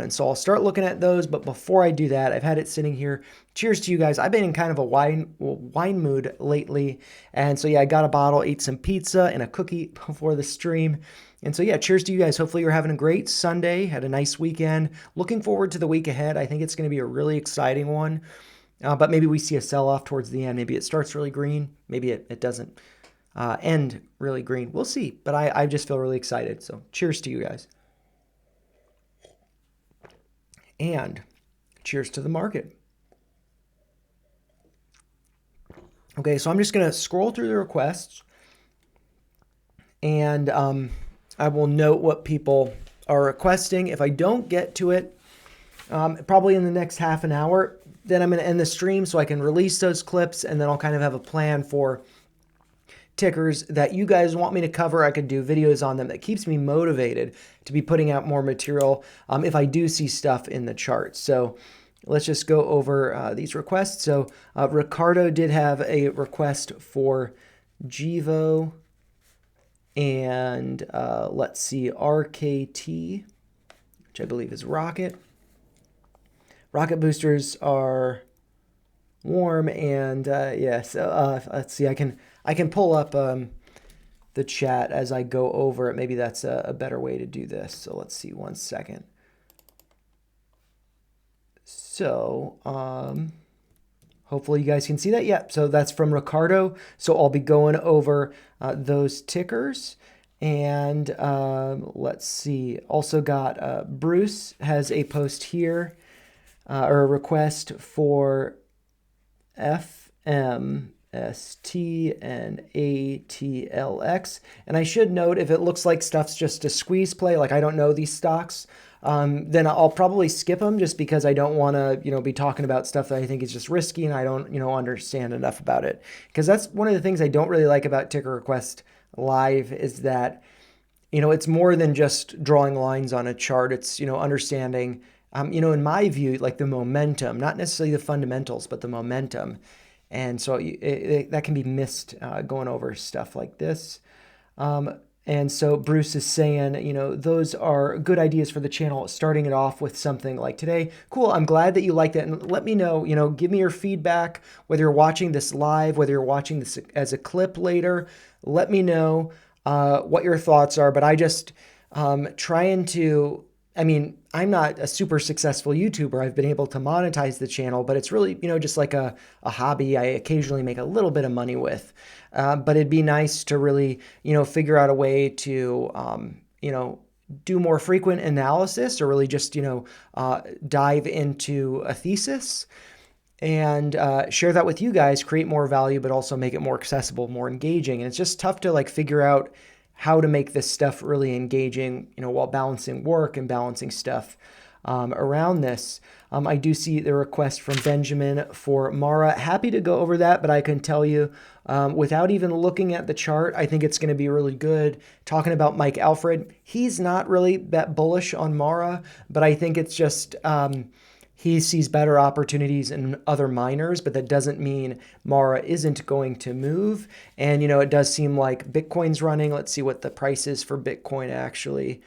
And so I'll start looking at those, but before I do that, I've had it sitting here. Cheers to you guys. I've been in kind of a wine mood lately. And so yeah, I got a bottle, ate some pizza and a cookie before the stream. And so yeah, cheers to you guys. Hopefully you're having a great Sunday, had a nice weekend. Looking forward to the week ahead. I think it's going to be a really exciting one. But maybe we see a sell-off towards the end. Maybe it starts really green. Maybe it doesn't end really green. We'll see. But I just feel really excited. So cheers to you guys. And cheers to the market. Okay, so I'm just going to scroll through the requests and I will note what people are requesting. If I don't get to it, probably in the next half an hour, then I'm going to end the stream so I can release those clips, and then I'll kind of have a plan for tickers that you guys want me to cover. I could do videos on them. That keeps me motivated to be putting out more material if I do see stuff in the charts. So let's just go over these requests. So Ricardo did have a request for Givo, and let's see, RKT, which I believe is Rocket. Rocket boosters are warm, and yeah, so let's see, I can pull up the chat as I go over it. Maybe that's a better way to do this. So let's see, 1 second. So hopefully you guys can see that. Yeah, so that's from Ricardo. So I'll be going over those tickers. And let's see, also got Bruce has a post here, or a request for FMST and ATLX. And I should note, if it looks like stuff's just a squeeze play, like I don't know these stocks, then I'll probably skip them just because I don't want to, be talking about stuff that I think is just risky and I don't, understand enough about it. Because that's one of the things I don't really like about Ticker Request Live is that, it's more than just drawing lines on a chart. It's, understanding, in my view, like the momentum, not necessarily the fundamentals, but the momentum. And so that can be missed going over stuff like this. And so Bruce is saying, those are good ideas for the channel, starting it off with something like today. Cool. I'm glad that you liked it. And let me know, give me your feedback, whether you're watching this live, whether you're watching this as a clip later. Let me know what your thoughts are. But I just trying to, I'm not a super successful YouTuber. I've been able to monetize the channel, but it's really, just like a hobby I occasionally make a little bit of money with. But it'd be nice to really, figure out a way to, do more frequent analysis, or really just, dive into a thesis and share that with you guys, create more value, but also make it more accessible, more engaging. And it's just tough to figure out how to make this stuff really engaging, while balancing work and balancing stuff around this. I do see the request from Benjamin for Mara. Happy to go over that, but I can tell you, without even looking at the chart, I think it's going to be really good. Talking about Mike Alfred, he's not really that bullish on Mara, but I think it's just he sees better opportunities in other miners, but that doesn't mean Mara isn't going to move. And, it does seem like Bitcoin's running. Let's see what the price is for Bitcoin actually.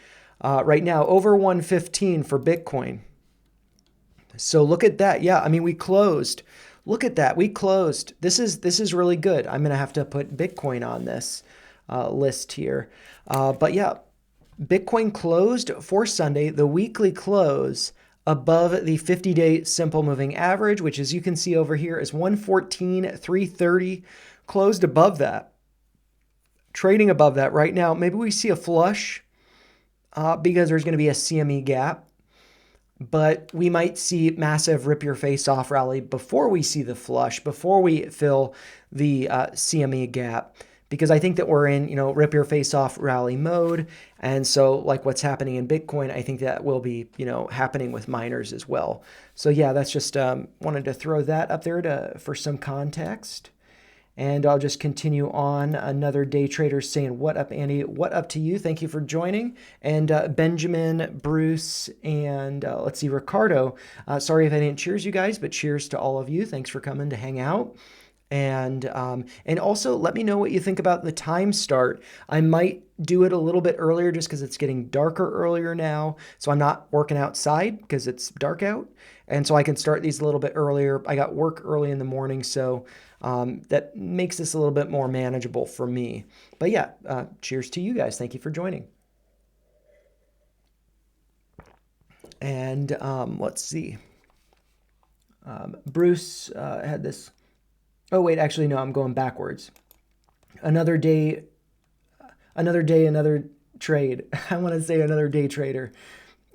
Right now, over 115 for Bitcoin. So look at that. Yeah, we closed. Look at that. We closed. This is really good. I'm going to have to put Bitcoin on this list here. But yeah, Bitcoin closed for Sunday, the weekly close, above the 50-day simple moving average, which, as you can see over here, is 114,330, closed above that, trading above that right now. Maybe we see a flush because there's going to be a CME gap, but we might see massive rip your face off rally before we see the flush, before we fill the CME gap. Because I think that we're in, rip your face off rally mode. And so like what's happening in Bitcoin, I think that will be, happening with miners as well. So yeah, that's just wanted to throw that up there for some context. And I'll just continue on. Another day trader saying, what up, Andy? What up to you? Thank you for joining. And Benjamin, Bruce, and let's see, Ricardo. Sorry if I didn't cheers you guys, but cheers to all of you. Thanks for coming to hang out. And also let me know what you think about the time start. I might do it a little bit earlier just because it's getting darker earlier now. So I'm not working outside because it's dark out. And so I can start these a little bit earlier. I got work early in the morning, so that makes this a little bit more manageable for me. But yeah, cheers to you guys. Thank you for joining. And let's see. Bruce had this. Oh, wait, actually, no, I'm going backwards. Another day, another trade. I want to say another day trader.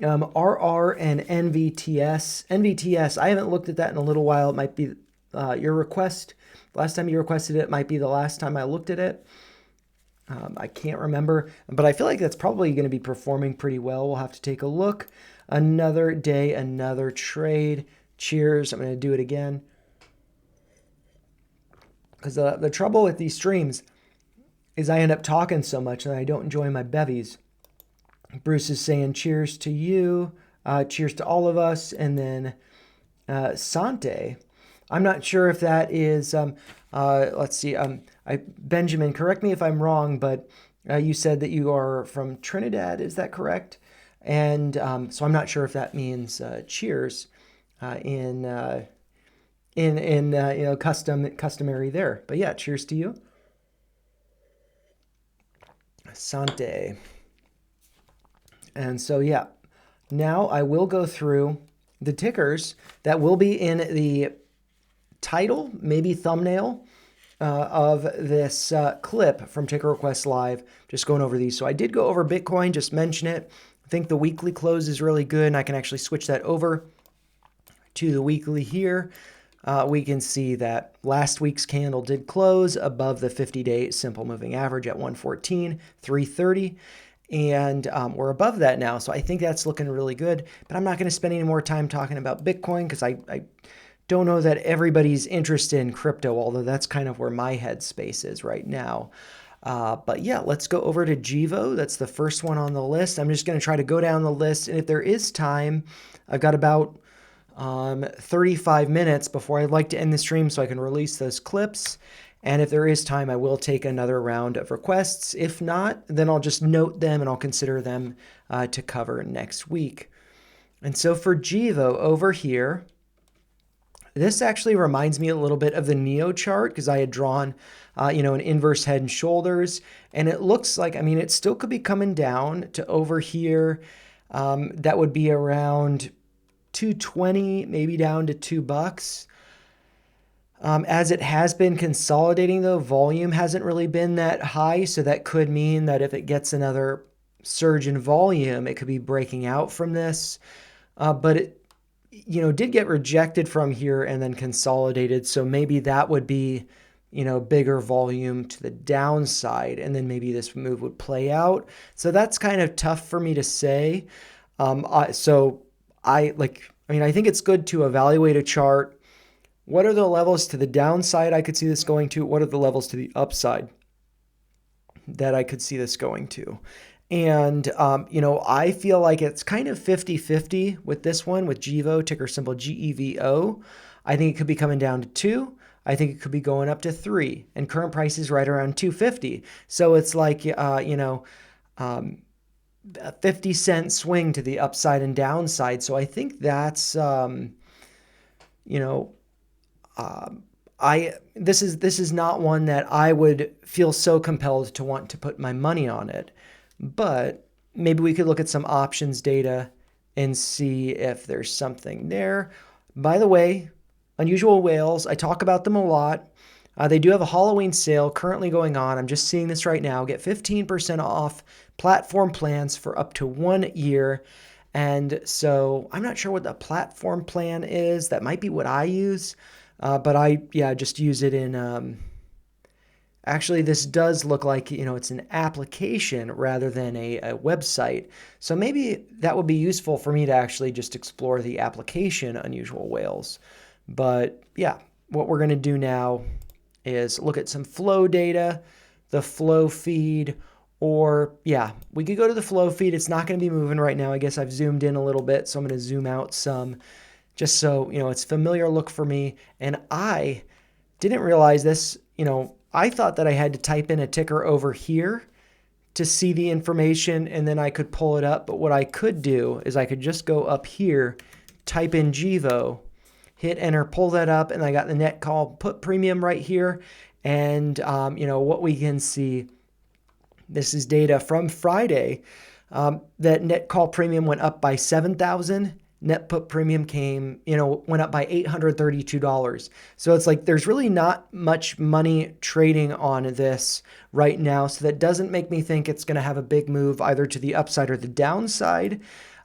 RR and NVTS. NVTS, I haven't looked at that in a little while. It might be your request. Last time you requested it might be the last time I looked at it. I can't remember, but I feel like that's probably going to be performing pretty well. We'll have to take a look. Another day, another trade. Cheers. I'm going to do it again. Because the trouble with these streams is I end up talking so much and I don't enjoy my bevies. Bruce is saying cheers to you, cheers to all of us, and then Sante. I'm not sure if that is, let's see, Benjamin, correct me if I'm wrong, but you said that you are from Trinidad, is that correct? And so I'm not sure if that means cheers in customary there. But yeah, cheers to you. Sante. And so yeah, now I will go through the tickers that will be in the title, maybe thumbnail of this clip from Ticker Request Live. Just going over these. So I did go over Bitcoin, just mention it. I think the weekly close is really good, and I can actually switch that over to the weekly here. We can see that last week's candle did close above the 50-day simple moving average at 114,330. And we're above that now. So I think that's looking really good. But I'm not going to spend any more time talking about Bitcoin because I don't know that everybody's interested in crypto, although that's kind of where my headspace is right now. But yeah, let's go over to Jivo. That's the first one on the list. I'm just going to try to go down the list. And if there is time, I've got about 35 minutes before I'd like to end the stream so I can release those clips. And if there is time, I will take another round of requests. If not, then I'll just note them and I'll consider them to cover next week. And so for Jivo over here, this actually reminds me a little bit of the Neo chart because I had drawn, an inverse head and shoulders. And it looks like, it still could be coming down to over here. That would be around 220, maybe down to $2. As it has been consolidating, though, volume hasn't really been that high. So that could mean that if it gets another surge in volume, it could be breaking out from this. But it, did get rejected from here and then consolidated. So maybe that would be, bigger volume to the downside. And then maybe this move would play out. So that's kind of tough for me to say. I think it's good to evaluate a chart. What are the levels to the downside I could see this going to? What are the levels to the upside that I could see this going to? And, I feel like it's kind of 50-50 with this one, with Jivo, ticker symbol GEVO. I think it could be coming down to 2. I think it could be going up to 3. And current price is right around 250. So it's like, a 50-cent swing to the upside and downside. So I think that's, this is not one that I would feel so compelled to want to put my money on it. But maybe we could look at some options data and see if there's something there. By the way, Unusual Whales, I talk about them a lot. They do have a Halloween sale currently going on. I'm just seeing this right now. Get 15% off platform plans for up to 1 year. And so I'm not sure what the platform plan is. That might be what I use. But I just use it in, actually this does look like, it's an application rather than a website. So maybe that would be useful for me to actually just explore the application Unusual Whales. But yeah, what we're going to do now is look at some flow data, the flow feed, or we could go to the flow feed. It's not going to be moving right now. I guess I've zoomed in a little bit, so I'm going to zoom out some just so, it's a familiar look for me. And I Didn't realize this, I thought that I had to type in a ticker over here to see the information and then I could pull it up. But what I could do is I could just go up here, type in GIVO, hit enter, pull that up, and I got the net call put premium right here. And, what we can see, this is data from Friday, that net call premium went up by 7,000. Net put premium went up by $832. So it's like there's really not much money trading on this right now. So that doesn't make me think it's going to have a big move either to the upside or the downside.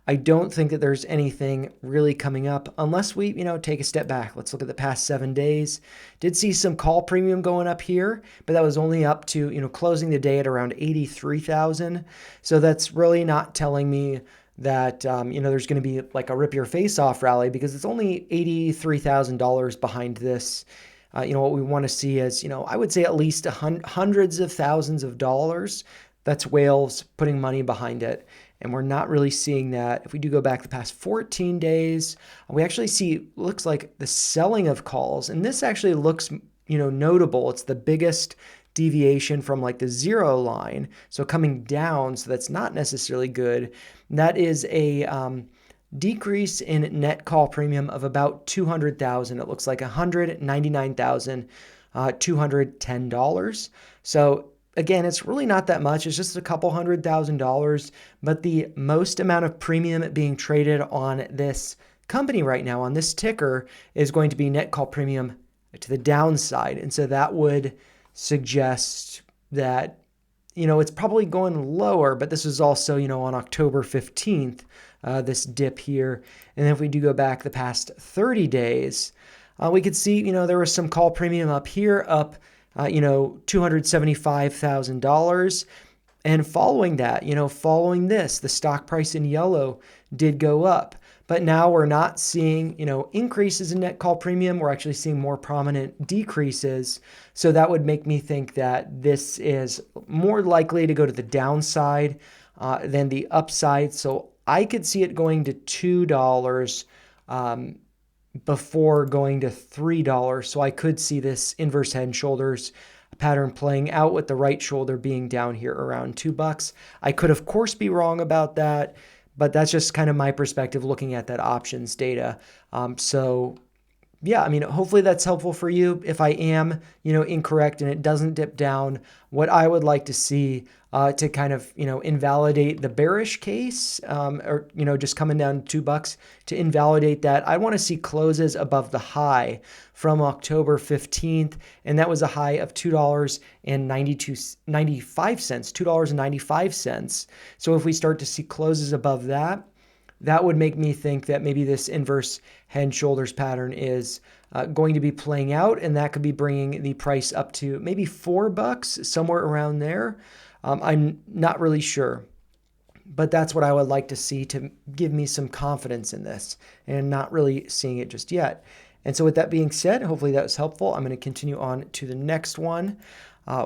I don't think that there's anything really coming up unless we, take a step back. Let's look at the past 7 days. Did see some call premium going up here, but that was only up to, closing the day at around 83,000. So that's really not telling me that, there's going to be like a rip your face off rally because it's only $83,000 behind this. What we want to see is, I would say at least hundreds of thousands of dollars. That's whales putting money behind it. And we're not really seeing that. If we do go back the past 14 days, we actually see, looks like the selling of calls. And this actually looks, notable. It's the biggest deviation from like the zero line. So coming down, so that's not necessarily good. And that is a decrease in net call premium of about 200,000. It looks like $199,210. So again, it's really not that much. It's just a couple $100,000, but the most amount of premium being traded on this company right now, on this ticker, is going to be net call premium to the downside. And so that would suggest that, it's probably going lower, but this is also, on October 15th, this dip here. And then if we do go back the past 30 days, we could see, there was some call premium up here, up $275,000. And following that, following this, the stock price in yellow did go up. But now we're not seeing, increases in net call premium. We're actually seeing more prominent decreases. So that would make me think that this is more likely to go to the downside than the upside. So I could see it going to $2 before going to $3. So I could see this inverse head and shoulders pattern playing out with the right shoulder being down here around $2. I could, of course, be wrong about that, but that's just kind of my perspective looking at that options data. Yeah, hopefully that's helpful for you. If I am, incorrect and it doesn't dip down, what I would like to see to kind of, invalidate the bearish case, or, just coming down $2 to invalidate that, I want to see closes above the high from October 15th. And that was a high of $2.95. So if we start to see closes above that, that would make me think that maybe this inverse head and shoulders pattern is going to be playing out, and that could be bringing the price up to maybe $4, somewhere around there. I'm not really sure, but that's what I would like to see to give me some confidence in this, and not really seeing it just yet. And so with that being said, hopefully that was helpful. I'm going to continue on to the next one,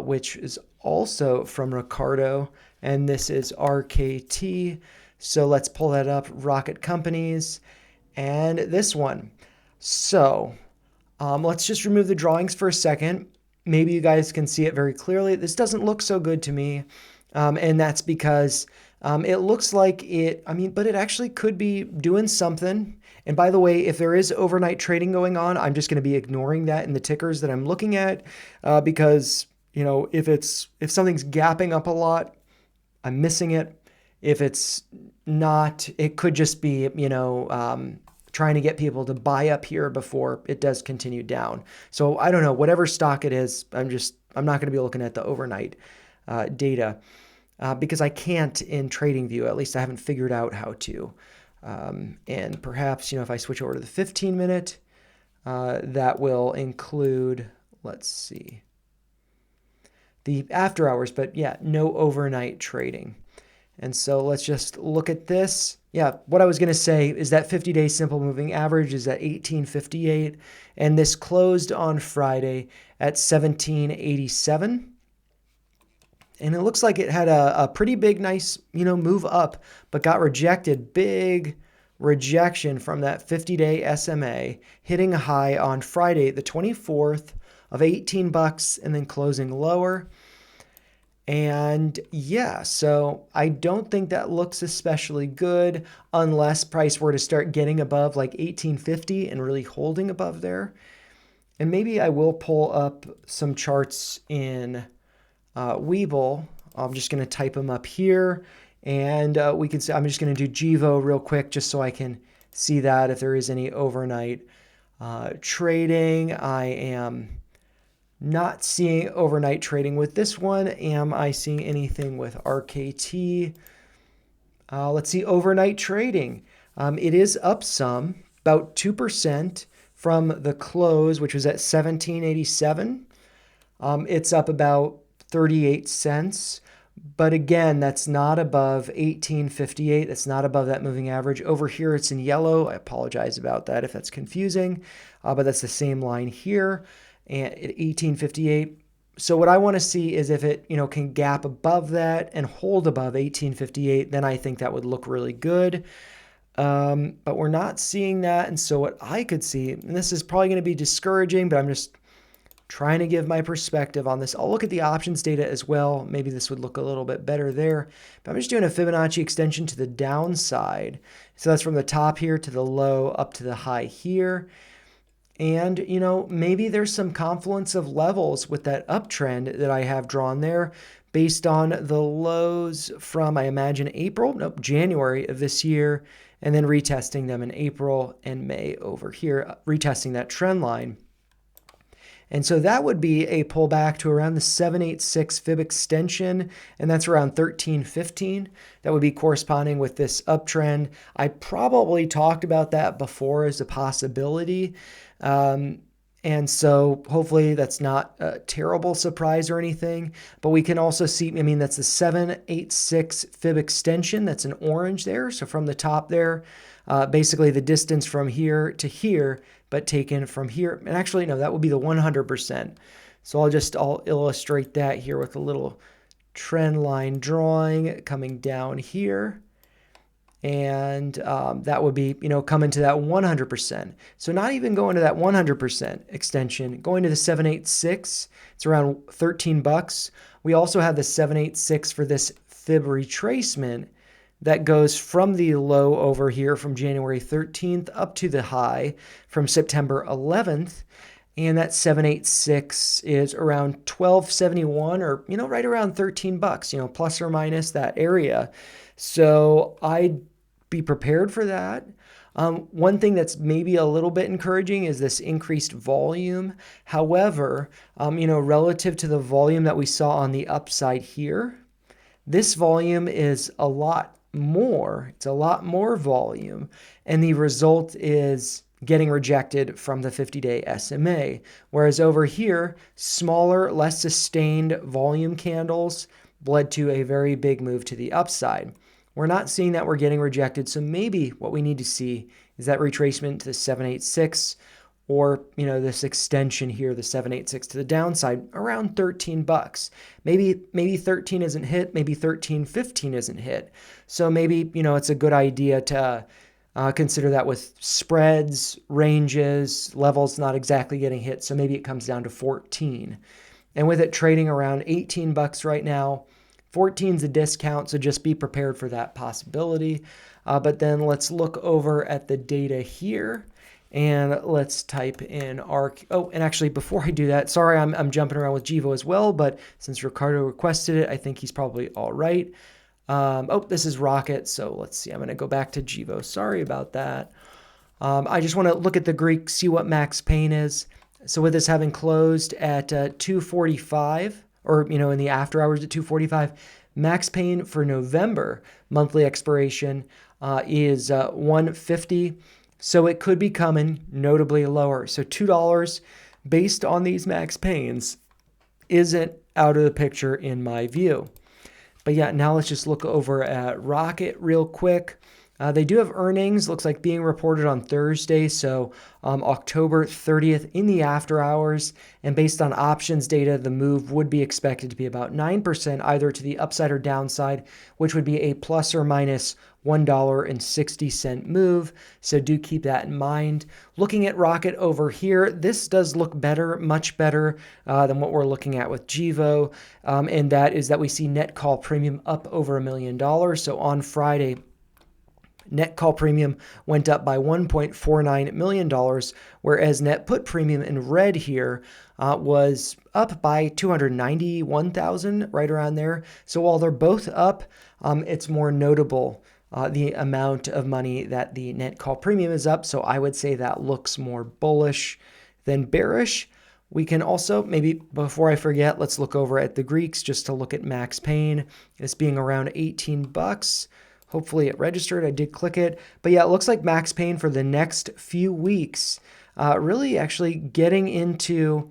which is also from Ricardo, and this is RKT. So let's pull that up, Rocket Companies, and this one. So let's just remove the drawings for a second. Maybe you guys can see it very clearly. This doesn't look so good to me, and that's because it looks like it, but it actually could be doing something. And by the way, if there is overnight trading going on, I'm just going to be ignoring that in the tickers that I'm looking at, because, if something's gapping up a lot, I'm missing it. If it's not, it could just be, trying to get people to buy up here before it does continue down. So I don't know, whatever stock it is, I'm not going to be looking at the overnight data because I can't in TradingView. At least I haven't figured out how to. And perhaps, if I switch over to the 15-minute, that will include, let's see, the after hours, but yeah, no overnight trading. And so let's just look at this. Yeah, what I was going to say is that 50-day simple moving average is at 1858, and this closed on Friday at 1787. And it looks like it had a pretty big, nice, move up, but got rejected. Big rejection from that 50-day SMA, hitting a high on Friday, the 24th of 18 bucks and then closing lower. And yeah, so I don't think that looks especially good unless price were to start getting above like 1850 and really holding above there. And maybe I will pull up some charts in Webull. I'm just going to type them up here, and we can see. I'm just going to do GVO real quick just so I can see that if there is any overnight trading. I am not seeing overnight trading with this one. Am I seeing anything with RKT? Let's see overnight trading. It is up some, about 2% from the close, which was at 1787. It's up about 38 cents. But again, that's not above 1858. That's not above that moving average. Over here, it's in yellow. I apologize about that if that's confusing, but that's the same line here and at 1858. So what I want to see is if it, can gap above that and hold above 1858, then I think that would look really good. But we're not seeing that. And so what I could see, and this is probably going to be discouraging, but I'm just trying to give my perspective on this. I'll look at the options data as well. Maybe this would look a little bit better there. But I'm just doing a Fibonacci extension to the downside. So that's from the top here to the low up to the high here. And, maybe there's some confluence of levels with that uptrend that I have drawn there based on the lows from, I imagine, January of this year, and then retesting them in April and May over here, retesting that trend line. And so that would be a pullback to around the 786 fib extension, and that's around 1315. That would be corresponding with this uptrend. I probably talked about that before as a possibility. And so hopefully that's not a terrible surprise or anything, but we can also see, that's the 786 fib extension. That's in orange there. So from the top there, basically the distance from here to here, but taken from here. And actually, no, that would be the 100%. So I'll illustrate that here with a little trend line drawing coming down here. And that would be, coming to that 100%. So not even going to that 100% extension, going to the 786, it's around 13 bucks. We also have the 786 for this fib retracement that goes from the low over here from January 13th up to the high from September 11th. And that 786 is around 1271 or, right around 13 bucks, plus or minus that area. So I'd be prepared for that. One thing that's maybe a little bit encouraging is this increased volume. However, relative to the volume that we saw on the upside here, this volume is a lot more. It's a lot more volume. And the result is getting rejected from the 50-day SMA. Whereas over here, smaller, less sustained volume candles led to a very big move to the upside. We're not seeing that we're getting rejected. So maybe what we need to see is that retracement to the 786 or, this extension here, the 786 to the downside around 13 bucks. Maybe 13 isn't hit. Maybe 13.15 isn't hit. So maybe, it's a good idea to consider that with spreads, ranges, levels not exactly getting hit. So maybe it comes down to 14. And with it trading around 18 bucks right now, 14 is a discount, so just be prepared for that possibility. But then let's look over at the data here, and let's type in ARC. Oh, and actually, before I do that, sorry, I'm jumping around with GVO as well, but since Ricardo requested it, I think he's probably all right. This is Rocket, so let's see. I'm going to go back to GVO. Sorry about that. I just want to look at the Greek, see what max pain is. So with this having closed at 245, or, in the after hours at 245, max pain for November monthly expiration is 150. So it could be coming notably lower. So $2 based on these max pains isn't out of the picture in my view. But yeah, now let's just look over at Rocket real quick. They do have earnings, looks like being reported on Thursday, so October 30th in the after hours. And based on options data, the move would be expected to be about 9% either to the upside or downside, which would be a plus or minus $1.60 move. So do keep that in mind. Looking at Rocket over here, this does look better, much better than what we're looking at with Gevo. And that is that we see net call premium up over $1 million. So on Friday, net call premium went up by $1.49 million, whereas net put premium in red here was up by $291,000, right around there. So while they're both up, it's more notable the amount of money that the net call premium is up. So I would say that looks more bullish than bearish. We can also, maybe before I forget, let's look over at the Greeks just to look at Max Pain. This being around 18 bucks. Hopefully it registered. I did click it. But yeah, it looks like Max Pain for the next few weeks, really actually getting into,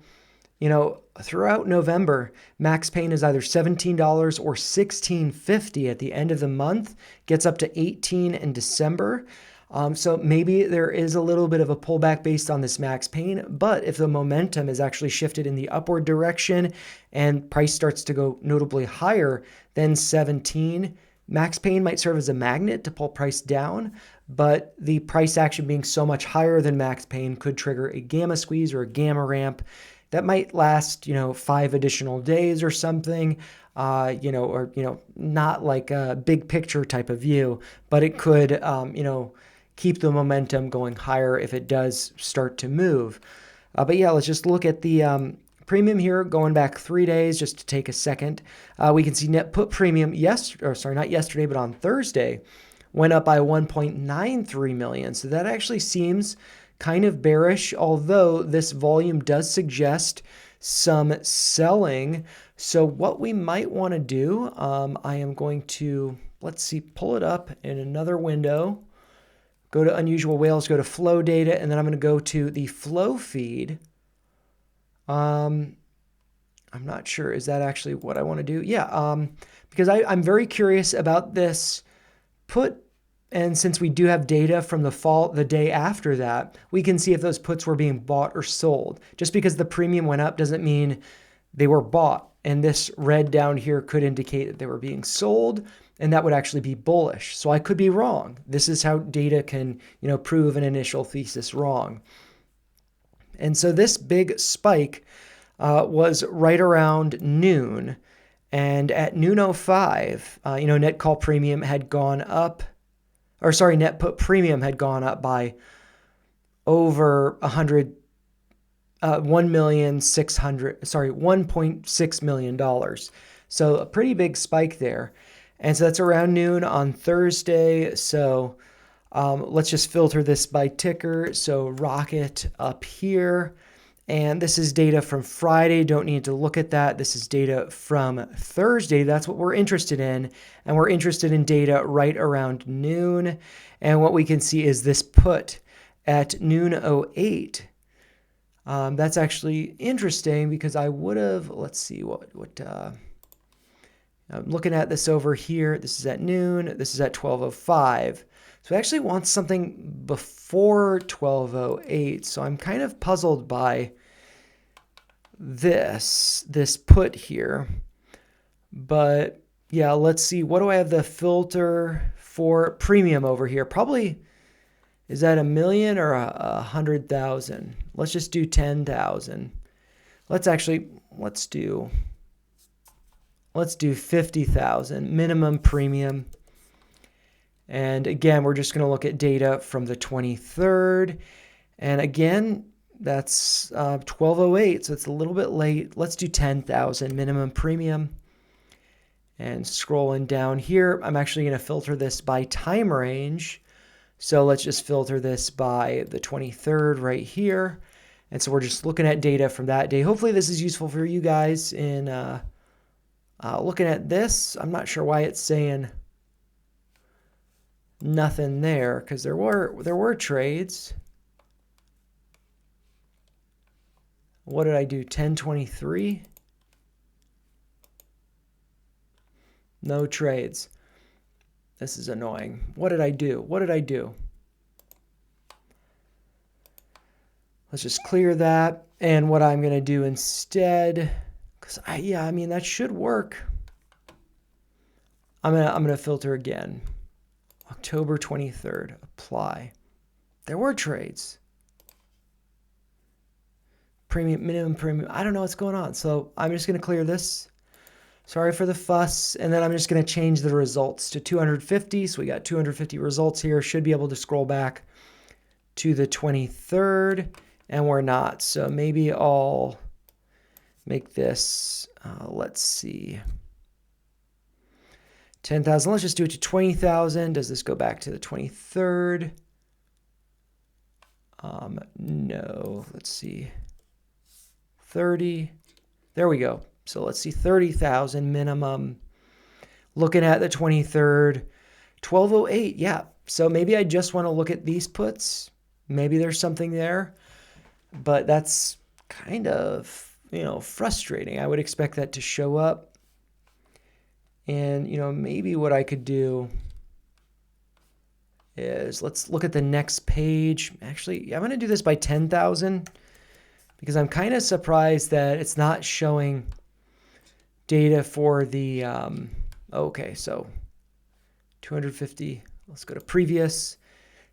throughout November, Max Pain is either $17 or $16.50 at the end of the month, gets up to $18 in December. So maybe there is a little bit of a pullback based on this Max Pain, but if the momentum is actually shifted in the upward direction and price starts to go notably higher than 17, Max Pain might serve as a magnet to pull price down, but the price action being so much higher than Max Pain could trigger a gamma squeeze or a gamma ramp that might last, 5 additional days or something, not like a big picture type of view, but it could, keep the momentum going higher if it does start to move. But yeah, let's just look at the premium here going back 3 days just to take a second. We can see net put premium not yesterday, but on Thursday went up by 1.93 million. So that actually seems kind of bearish, although this volume does suggest some selling. So what we might want to do, I am going to, pull it up in another window. Go to Unusual Whales, go to Flow Data, and then I'm going to go to the Flow feed. I'm not sure. Is that actually what I want to do? Yeah, because I'm very curious about this put. And since we do have data from the day after that, we can see if those puts were being bought or sold. Just because the premium went up doesn't mean they were bought. And this red down here could indicate that they were being sold, and that would actually be bullish. So I could be wrong. This is how data can, prove an initial thesis wrong. And so this big spike was right around noon. And at noon 05, net call premium had gone up, net put premium had gone up by over $1.6 million. So a pretty big spike there. And so that's around noon on Thursday. So let's just filter this by ticker. So Rocket up here. And this is data from Friday. Don't need to look at that. This is data from Thursday. That's what we're interested in. And we're interested in data right around noon. And what we can see is this put at noon 08. That's actually interesting because I would have, let's see I'm looking at this over here. This is at noon. This is at 12:05. So it actually wants something before 12:08. So I'm kind of puzzled by this put here. But yeah, let's see. What do I have the filter for premium over here? Probably, is that 1 million or 100,000? Let's just do 10,000. Let's do 50,000 minimum premium. And again, we're just going to look at data from the 23rd. And again, that's 12:08, so it's a little bit late. Let's do 10,000 minimum premium. And scrolling down here, I'm actually going to filter this by time range. So let's just filter this by the 23rd right here. And so we're just looking at data from that day. Hopefully this is useful for you guys in looking at this. I'm not sure why it's saying nothing there, because there were trades. What did I do? 1023? No trades. This is annoying. What did I do? Let's just clear that. And what I'm going to do instead, because that should work. I'm gonna filter again. October 23rd. Apply. There were trades. Premium, minimum premium. I don't know what's going on. So I'm just going to clear this. Sorry for the fuss. And then I'm just going to change the results to 250. So we got 250 results here. Should be able to scroll back to the 23rd. And we're not. So maybe I'll make this, let's see, 10,000. Let's just do it to 20,000. Does this go back to the 23rd? No. Let's see. 30. There we go. So let's see, 30,000 minimum. Looking at the 23rd, 1208. Yeah. So maybe I just want to look at these puts. Maybe there's something there, but that's kind of, frustrating. I would expect that to show up. And, maybe what I could do is let's look at the next page. Actually, I'm going to do this by 10,000 because I'm kind of surprised that it's not showing data for the, okay, so 250, let's go to previous.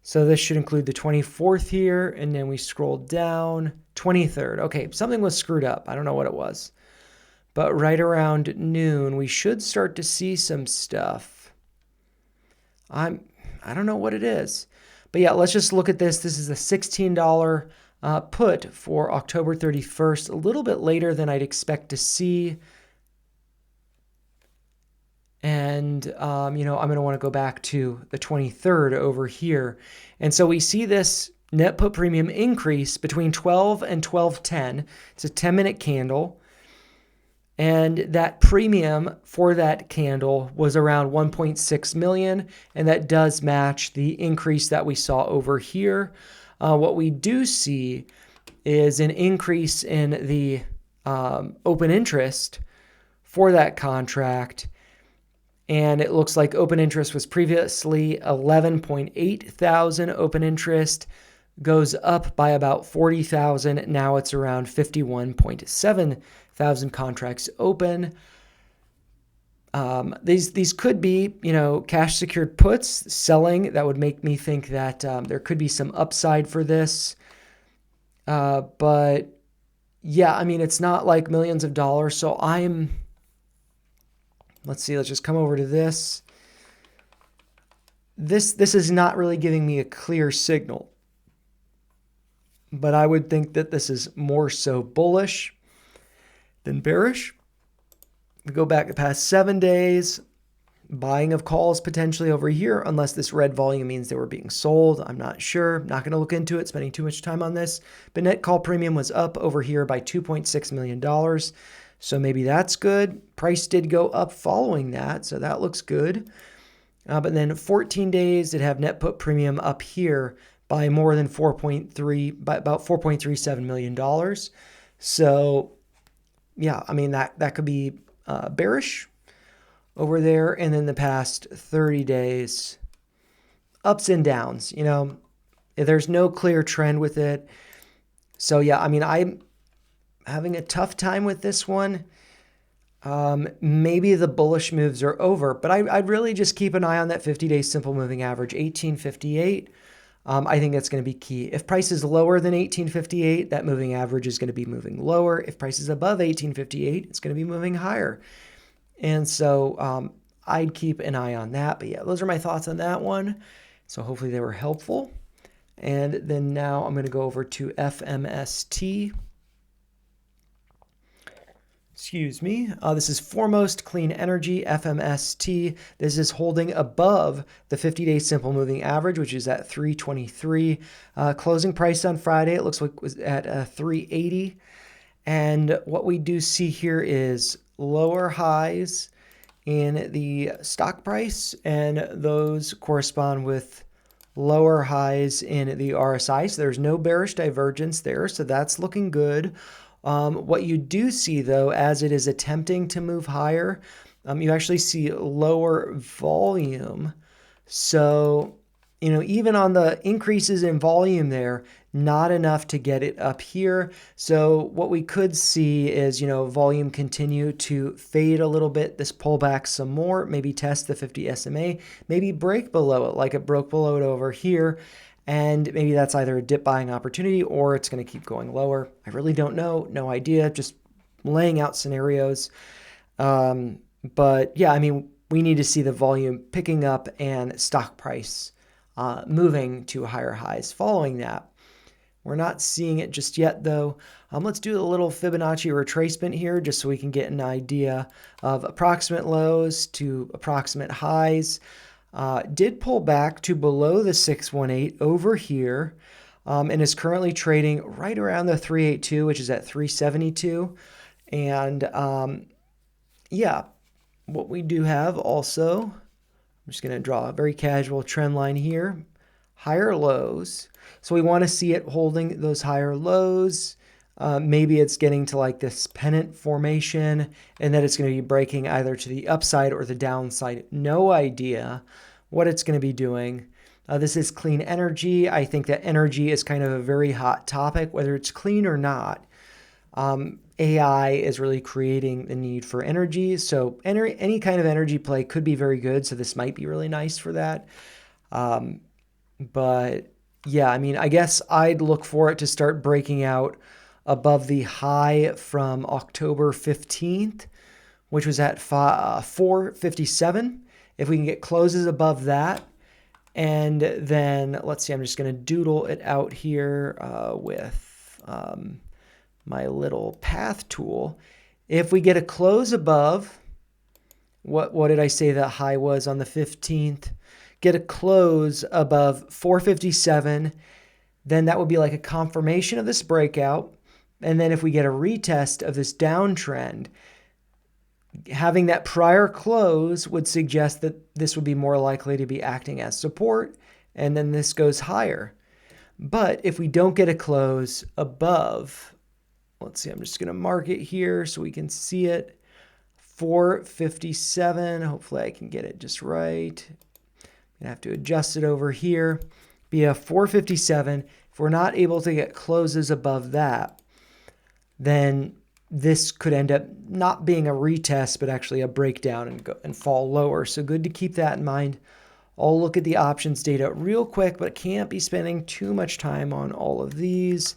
So this should include the 24th here, and then we scroll down, 23rd. Okay, something was screwed up. I don't know what it was. But right around noon, we should start to see some stuff. I don't know what it is. But yeah, let's just look at this. This is a $16 put for October 31st, a little bit later than I'd expect to see. And, I'm going to want to go back to the 23rd over here. And so we see this net put premium increase between 12 and 12:10. It's a 10-minute candle. And that premium for that candle was around 1.6 million. And that does match the increase that we saw over here. What we do see is an increase in the open interest for that contract. And it looks like open interest was previously 11.8 thousand. Open interest goes up by about 40,000. Now it's around 51.7 thousand contracts open. These could be, cash secured puts selling. That would make me think that there could be some upside for this. But yeah, it's not like millions of dollars. So let's see, let's just come over to this. This is not really giving me a clear signal, but I would think that this is more so bullish than bearish. We go back the past 7 days, buying of calls potentially over here, unless this red volume means they were being sold. I'm not sure. Not going to look into it, spending too much time on this. But net call premium was up over here by $2.6 million. So maybe that's good. Price did go up following that, so that looks good. But then 14 days did have net put premium up here by more than by about $4.37 million. So yeah, that could be bearish over there. And then the past 30 days, ups and downs, there's no clear trend with it. So yeah, I'm having a tough time with this one. Maybe the bullish moves are over, but I'd really just keep an eye on that 50-day simple moving average, 1858. I think that's going to be key. If price is lower than 1858, that moving average is going to be moving lower. If price is above 1858, it's going to be moving higher. And so I'd keep an eye on that. But yeah, those are my thoughts on that one. So hopefully they were helpful. And then now I'm going to go over to FMST. Excuse me. This is Foremost Clean Energy, FMST. This is holding above the 50-day simple moving average, which is at 323. Closing price on Friday, it looks like it was at 380. And what we do see here is lower highs in the stock price, and those correspond with lower highs in the RSI. So there's no bearish divergence there, so that's looking good. What you do see, though, as it is attempting to move higher, you actually see lower volume. So even on the increases in volume there, not enough to get it up here. So what we could see is, volume continue to fade a little bit, this pullback some more, maybe test the 50 SMA, maybe break below it like it broke below it over here. And maybe that's either a dip buying opportunity or it's going to keep going lower. I really don't know. No idea. Just laying out scenarios. But yeah, we need to see the volume picking up and stock price moving to higher highs following that. We're not seeing it just yet, though. Let's do a little Fibonacci retracement here just so we can get an idea of approximate lows to approximate highs. Did pull back to below the 618 over here and is currently trading right around the 382, which is at 372. And yeah, what we do have also, I'm just going to draw a very casual trend line here, higher lows. So we want to see it holding those higher lows. Maybe it's getting to like this pennant formation and then it's going to be breaking either to the upside or the downside. No idea what it's going to be doing. This is clean energy. I think that energy is kind of a very hot topic, whether it's clean or not. AI is really creating the need for energy. So any kind of energy play could be very good. So this might be really nice for that. But yeah, I guess I'd look for it to start breaking out above the high from October 15th, which was at 457. If we can get closes above that, and then let's see, I'm just going to doodle it out here with my little path tool. If we get a close above, what did I say the high was on the 15th? Get a close above 457, then that would be like a confirmation of this breakout. And then if we get a retest of this downtrend, having that prior close would suggest that this would be more likely to be acting as support, and then this goes higher. But if we don't get a close above, let's see, I'm just going to mark it here so we can see it, 457. Hopefully I can get it just right. I have to adjust it over here. Be a 457. If we're not able to get closes above that, then this could end up not being a retest, but actually a breakdown and fall lower. So good to keep that in mind. I'll look at the options data real quick, but can't be spending too much time on all of these.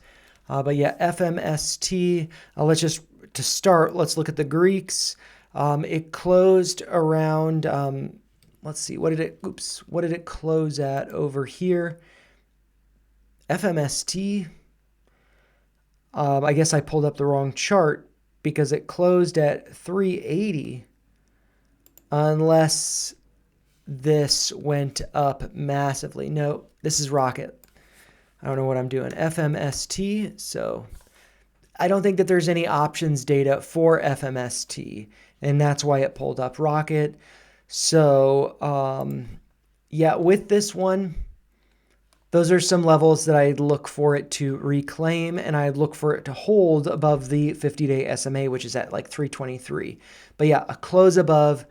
But yeah, FMST. Let's look at the Greeks. It closed around. Let's see, what did it close at over here? FMST. I guess I pulled up the wrong chart because it closed at 380 unless this went up massively. No, this is Rocket. I don't know what I'm doing. FMST. So I don't think that there's any options data for FMST, and that's why it pulled up Rocket. So, yeah, with this one, those are some levels that I'd look for it to reclaim, and I'd look for it to hold above the 50-day SMA, which is at like 323. But yeah, a close above,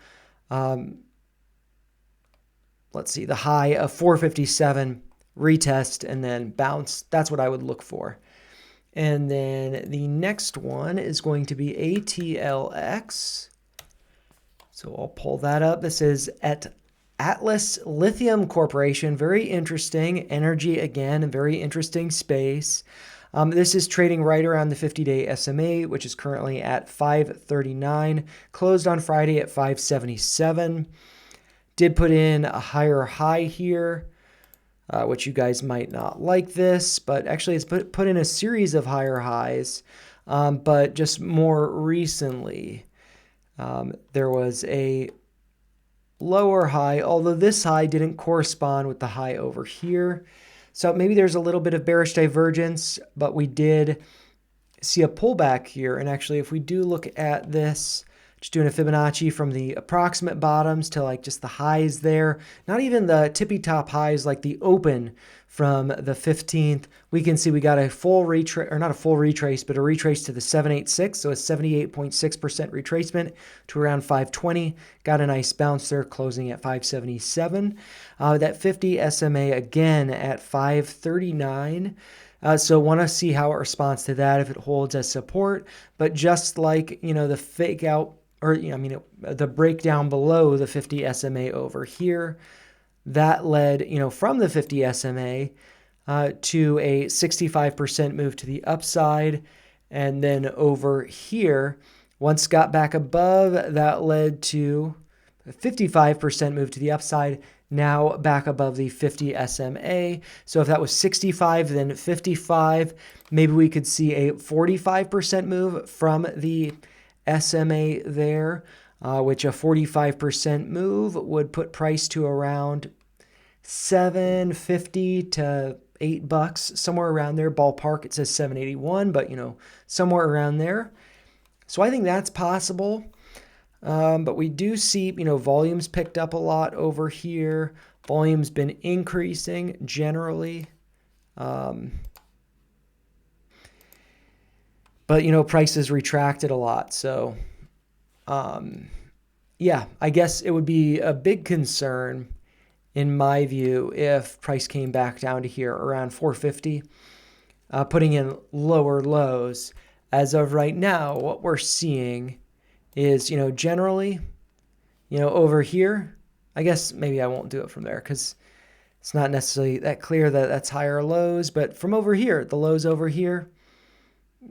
let's see, the high of 457, retest, and then bounce. That's what I would look for. And then the next one is going to be ATLX. So I'll pull that up. This is at Atlas Lithium Corporation. Very interesting. Energy, again, a very interesting space. This is trading right around the 50-day SMA, which is currently at 539. Closed on Friday at 577. Did put in a higher high here, which you guys might not like this, but actually it's put in a series of higher highs. But just more recently, there was a lower high, although this high didn't correspond with the high over here. So maybe there's a little bit of bearish divergence, but we did see a pullback here. And actually, if we do look at this, just doing a Fibonacci from the approximate bottoms to like just the highs there, not even the tippy top highs, like the open from the 15th, we can see we got a full retrace, or not a full retrace, but a retrace to the 786. So a 78.6% retracement to around 520. Got a nice bounce there, closing at 577. That 50 SMA again at 539. So want to see how it responds to that, if it holds as support. But just like, the fake out, or, the breakdown below the 50 SMA over here, that led, from the 50 SMA to a 65% move to the upside. And then over here, once got back above, that led to a 55% move to the upside. Now back above the 50 SMA. So if that was 65, then 55, maybe we could see a 45% move from the SMA there, which a 45% move would put price to around $7.50 to $8, somewhere around there. Ballpark, it says 781, but somewhere around there. So I think that's possible. But we do see, volumes picked up a lot over here. Volume's been increasing generally. But, prices retracted a lot. So, yeah, I guess it would be a big concern, in my view, if price came back down to here around 450, putting in lower lows. As of right now, what we're seeing is, generally, over here, I guess maybe I won't do it from there because it's not necessarily that clear that that's higher lows. But from over here, the lows over here,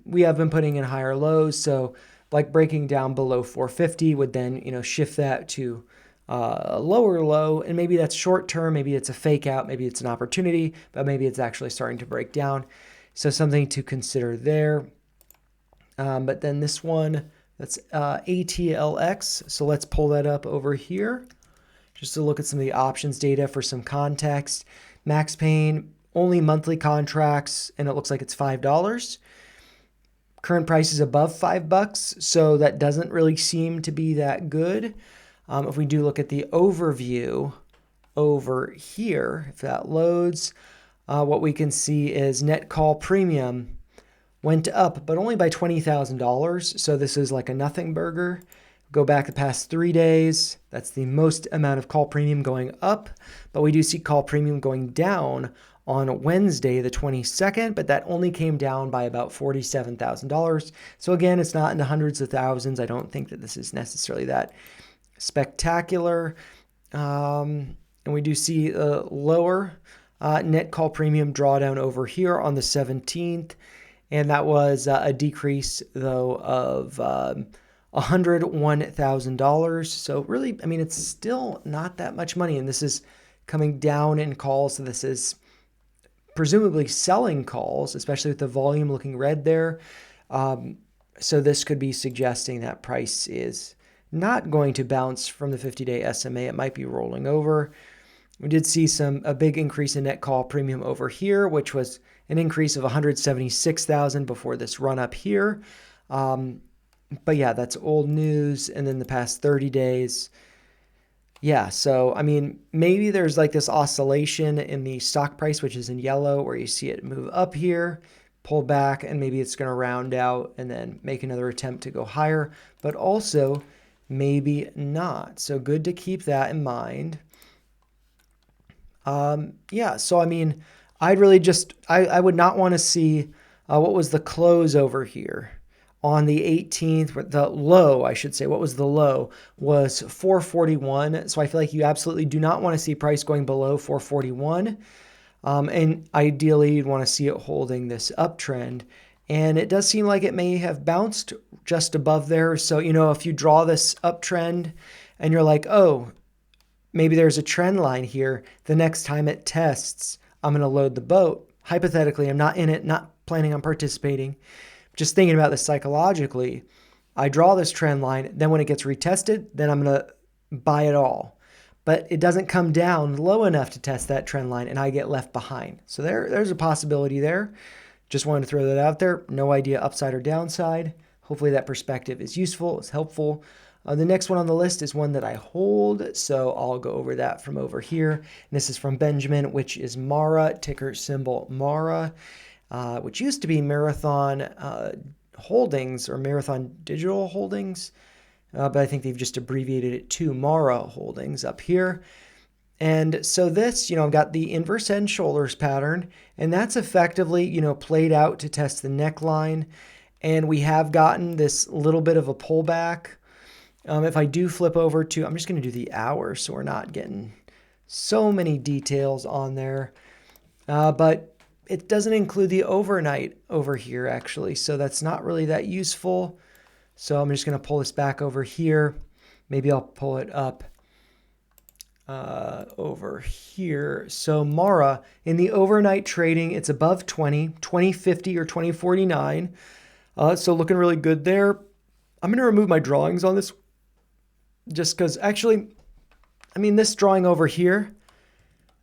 we have been putting in higher lows. So like breaking down below 450 would then, shift that to a lower low. And maybe that's short term. Maybe it's a fake out. Maybe it's an opportunity, but maybe it's actually starting to break down. So something to consider there. But then this one, that's ATLX. So let's pull that up over here just to look at some of the options data for some context. Max Pain, only monthly contracts, and it looks like it's $5. Current price is above $5, so that doesn't really seem to be that good. If we do look at the overview over here, if that loads, what we can see is net call premium went up, but only by $20,000. So this is like a nothing burger. Go back the past 3 days. That's the most amount of call premium going up, but we do see call premium going down on Wednesday, the 22nd, but that only came down by about $47,000. So again, it's not in the hundreds of thousands. I don't think that this is necessarily that spectacular. And we do see a lower net call premium drawdown over here on the 17th. And that was a decrease, though, of $101,000. So really, it's still not that much money. And this is coming down in calls. So this is presumably selling calls, especially with the volume looking red there. So this could be suggesting that price is not going to bounce from the 50-day SMA. It might be rolling over. We did see a big increase in net call premium over here, which was an increase of $176,000 before this run up here. But yeah, that's old news. And then the past 30 days. Yeah, so maybe there's like this oscillation in the stock price, which is in yellow, where you see it move up here, pull back, and maybe it's going to round out and then make another attempt to go higher, but also maybe not. So good to keep that in mind. Yeah, so I'd really just, I would not want to see, what was the close over here on the 18th, the low, I should say, what was the low was 441. So I feel like you absolutely do not want to see price going below 441. And ideally you'd want to see it holding this uptrend. And it does seem like it may have bounced just above there. So, if you draw this uptrend and you're like, oh, maybe there's a trend line here, the next time it tests, I'm going to load the boat. Hypothetically, I'm not in it, not planning on participating. Just thinking about this psychologically, I draw this trend line, then when it gets retested, then I'm going to buy it all. But it doesn't come down low enough to test that trend line, and I get left behind. So there's a possibility there. Just wanted to throw that out there. No idea upside or downside. Hopefully that perspective is useful, is helpful. The next one on the list is one that I hold, so I'll go over that from over here. And this is from Benjamin, which is Mara, ticker symbol Mara, which used to be Marathon Holdings or Marathon Digital Holdings, but I think they've just abbreviated it to Mara Holdings up here. And so this, I've got the inverse head and shoulders pattern, and that's effectively, played out to test the neckline. And we have gotten this little bit of a pullback. If I do flip over to, I'm just going to do the hour so we're not getting so many details on there. But it doesn't include the overnight over here, actually. So that's not really that useful. So I'm just going to pull this back over here. Maybe I'll pull it up over here. So Mara, in the overnight trading, it's above 2050 or 2049. So looking really good there. I'm going to remove my drawings on this just because actually, this drawing over here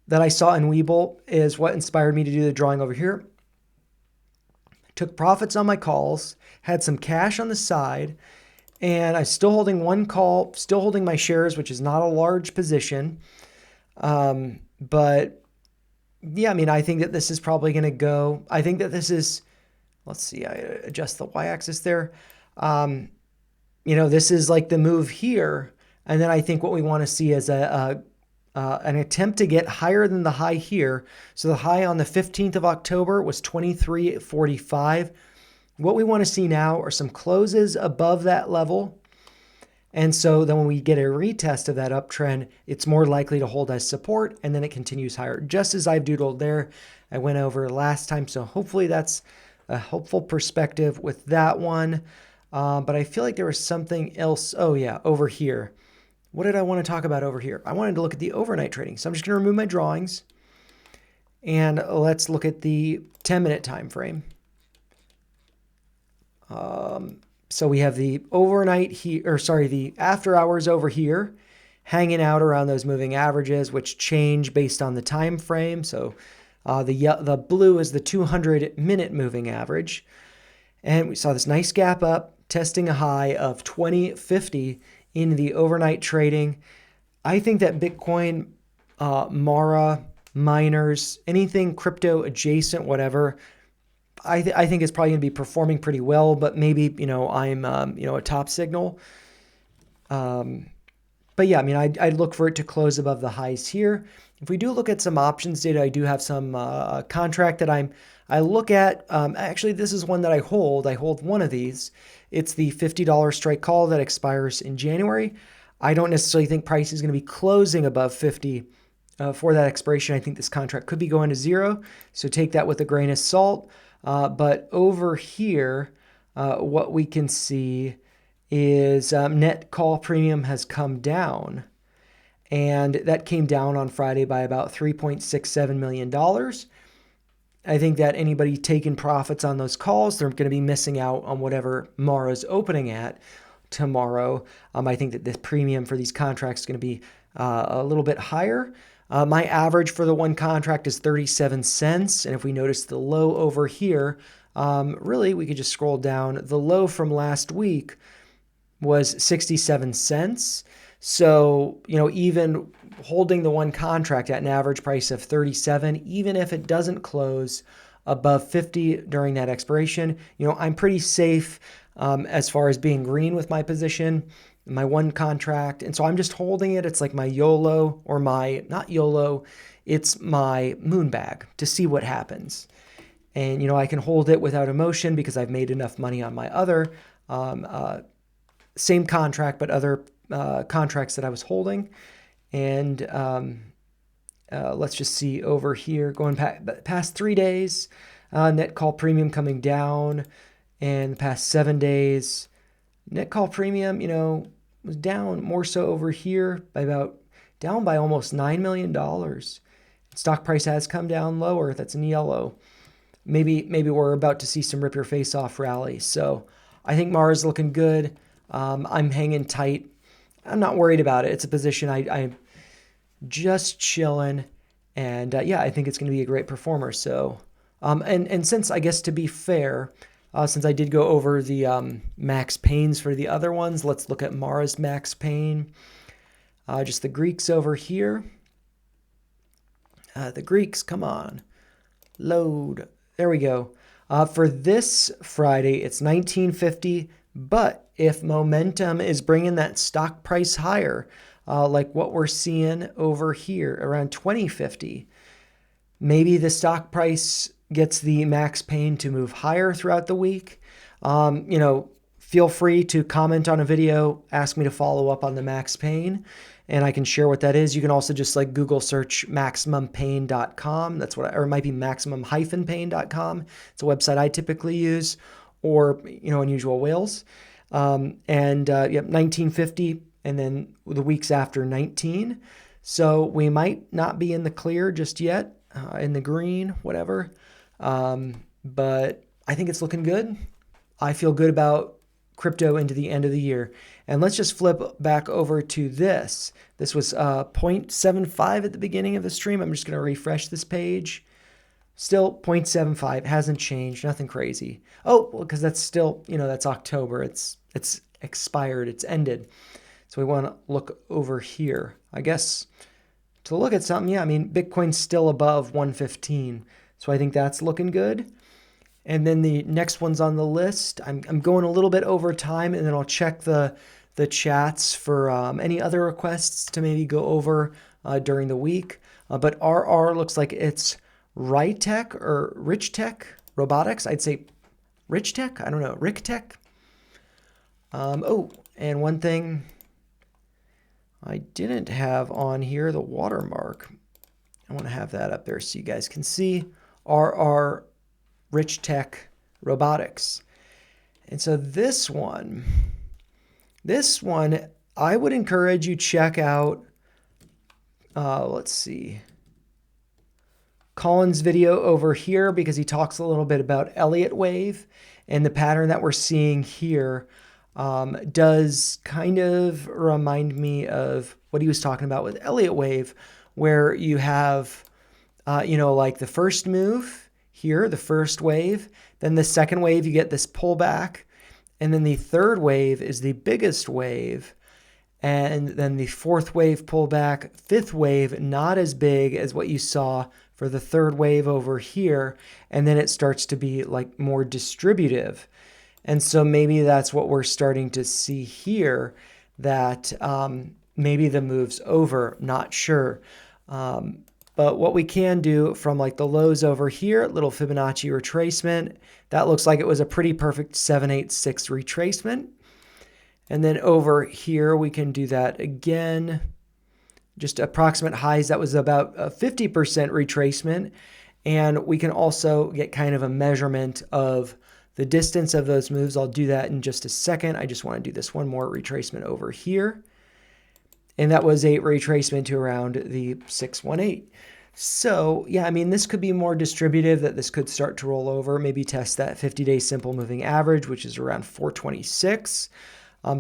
that I saw in Webull is what inspired me to do the drawing over here. Took profits on my calls, had some cash on the side, and I'm still holding one call, still holding my shares, which is not a large position. But yeah, I think that this is probably going to go. I think that this is, let's see, I adjust the y-axis there. This is like the move here. And then I think what we want to see is an attempt to get higher than the high here. So the high on the 15th of October was 23.45. What we want to see now are some closes above that level. And so then when we get a retest of that uptrend, it's more likely to hold as support, and then it continues higher, just as I've doodled there. I went over last time, so hopefully that's a helpful perspective with that one. But I feel like there was something else. Oh yeah, over here. What did I want to talk about over here? I wanted to look at the overnight trading. So I'm just going to remove my drawings, and let's look at the 10-minute time frame. So we have the overnight here, or sorry, the after hours over here, hanging out around those moving averages, which change based on the time frame. So the blue is the 200-minute moving average, and we saw this nice gap up, testing a high of 2050 in the overnight trading. I think that Bitcoin, Mara, miners, anything crypto adjacent, whatever, I think it's probably going to be performing pretty well, but maybe, I'm, a top signal. But yeah, I'd look for it to close above the highs here. If we do look at some options data, I do have some contract that I look at. Actually, this is one that I hold. I hold one of these. It's the $50 strike call that expires in January. I don't necessarily think price is going to be closing above 50 for that expiration. I think this contract could be going to zero, so take that with a grain of salt. But over here, what we can see is net call premium has come down. And that came down on Friday by about $3.67 million. I think that anybody taking profits on those calls, they're going to be missing out on whatever Mara's opening at tomorrow. I think that the premium for these contracts is going to be a little bit higher. My average for the one contract is 37 cents. And if we notice the low over here, really, we could just scroll down. The low from last week was 67 cents. So, even holding the one contract at an average price of 37, even if it doesn't close above 50 during that expiration, I'm pretty safe as far as being green with my position, my one contract. And so I'm just holding it. It's like my YOLO, or not YOLO, it's my moon bag to see what happens. And, I can hold it without emotion because I've made enough money on my other same contract, but other contracts that I was holding. And let's just see over here, going past 3 days, net call premium coming down, and the past 7 days, net call premium, was down more so over here down by almost $9 million. Stock price has come down lower. That's in yellow. Maybe we're about to see some rip your face off rally. So I think Mara's looking good. I'm hanging tight. I'm not worried about it. It's a position I'm just chilling. And I think it's going to be a great performer. So, and since, I guess, to be fair, Since I did go over the max pains for the other ones, let's look at Mara's max pain. Just the Greeks over here. The Greeks, come on. Load. There we go. For this Friday, it's 1950, but if momentum is bringing that stock price higher, like what we're seeing over here around 2050, maybe the stock price gets the max pain to move higher throughout the week. Feel free to comment on a video, ask me to follow up on the max pain, and I can share what that is. You can also just like Google search maximumpain.com. That's what, or it might be maximum-pain.com. It's a website I typically use, or, Unusual Whales. Yep, 1950, and then the weeks after 19. So we might not be in the clear just yet, in the green, whatever. But I think it's looking good. I feel good about crypto into the end of the year. And let's just flip back over to this. This was 0.75 at the beginning of the stream. I'm just going to refresh this page. Still 0.75, hasn't changed, nothing crazy. Oh, well, because that's still, that's October. It's expired, it's ended. So we want to look over here. I guess to look at something, Bitcoin's still above 115. So I think that's looking good. And then the next one's on the list. I'm going a little bit over time, and then I'll check the chats for any other requests to maybe go over during the week. But RR looks like it's Rytech or Richtech Robotics. I'd say Richtech. I don't know. Richtech. And one thing I didn't have on here, the watermark. I want to have that up there so you guys can see. RR Richtech Robotics. And so this one, I would encourage you check out, let's see, Colin's video over here, because he talks a little bit about Elliott wave, and the pattern that we're seeing here does kind of remind me of what he was talking about with Elliott wave, where you have, like the first move here, the first wave, then the second wave, you get this pullback, and then the third wave is the biggest wave, and then the fourth wave pullback, fifth wave, not as big as what you saw for the third wave over here, and then it starts to be like more distributive. And so maybe that's what we're starting to see here, that maybe the move's over, not sure. But what we can do from like the lows over here, little Fibonacci retracement, that looks like it was a pretty perfect 786 retracement. And then over here, we can do that again. Just approximate highs, that was about a 50% retracement. And we can also get kind of a measurement of the distance of those moves. I'll do that in just a second. I just want to do this one more retracement over here. And that was a retracement to around the 618. So, yeah, this could be more distributive, that this could start to roll over, maybe test that 50-day simple moving average, which is around 426.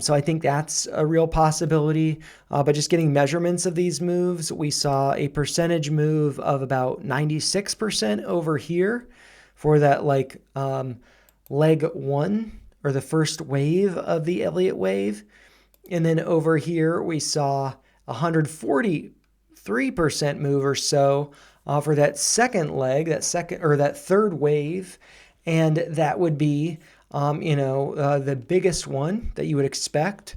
So I think that's a real possibility. But just getting measurements of these moves, we saw a percentage move of about 96% over here for that leg one, or the first wave of the Elliott wave. And then over here, we saw 143% move or so for that second leg, that third wave. And that would be, the biggest one that you would expect.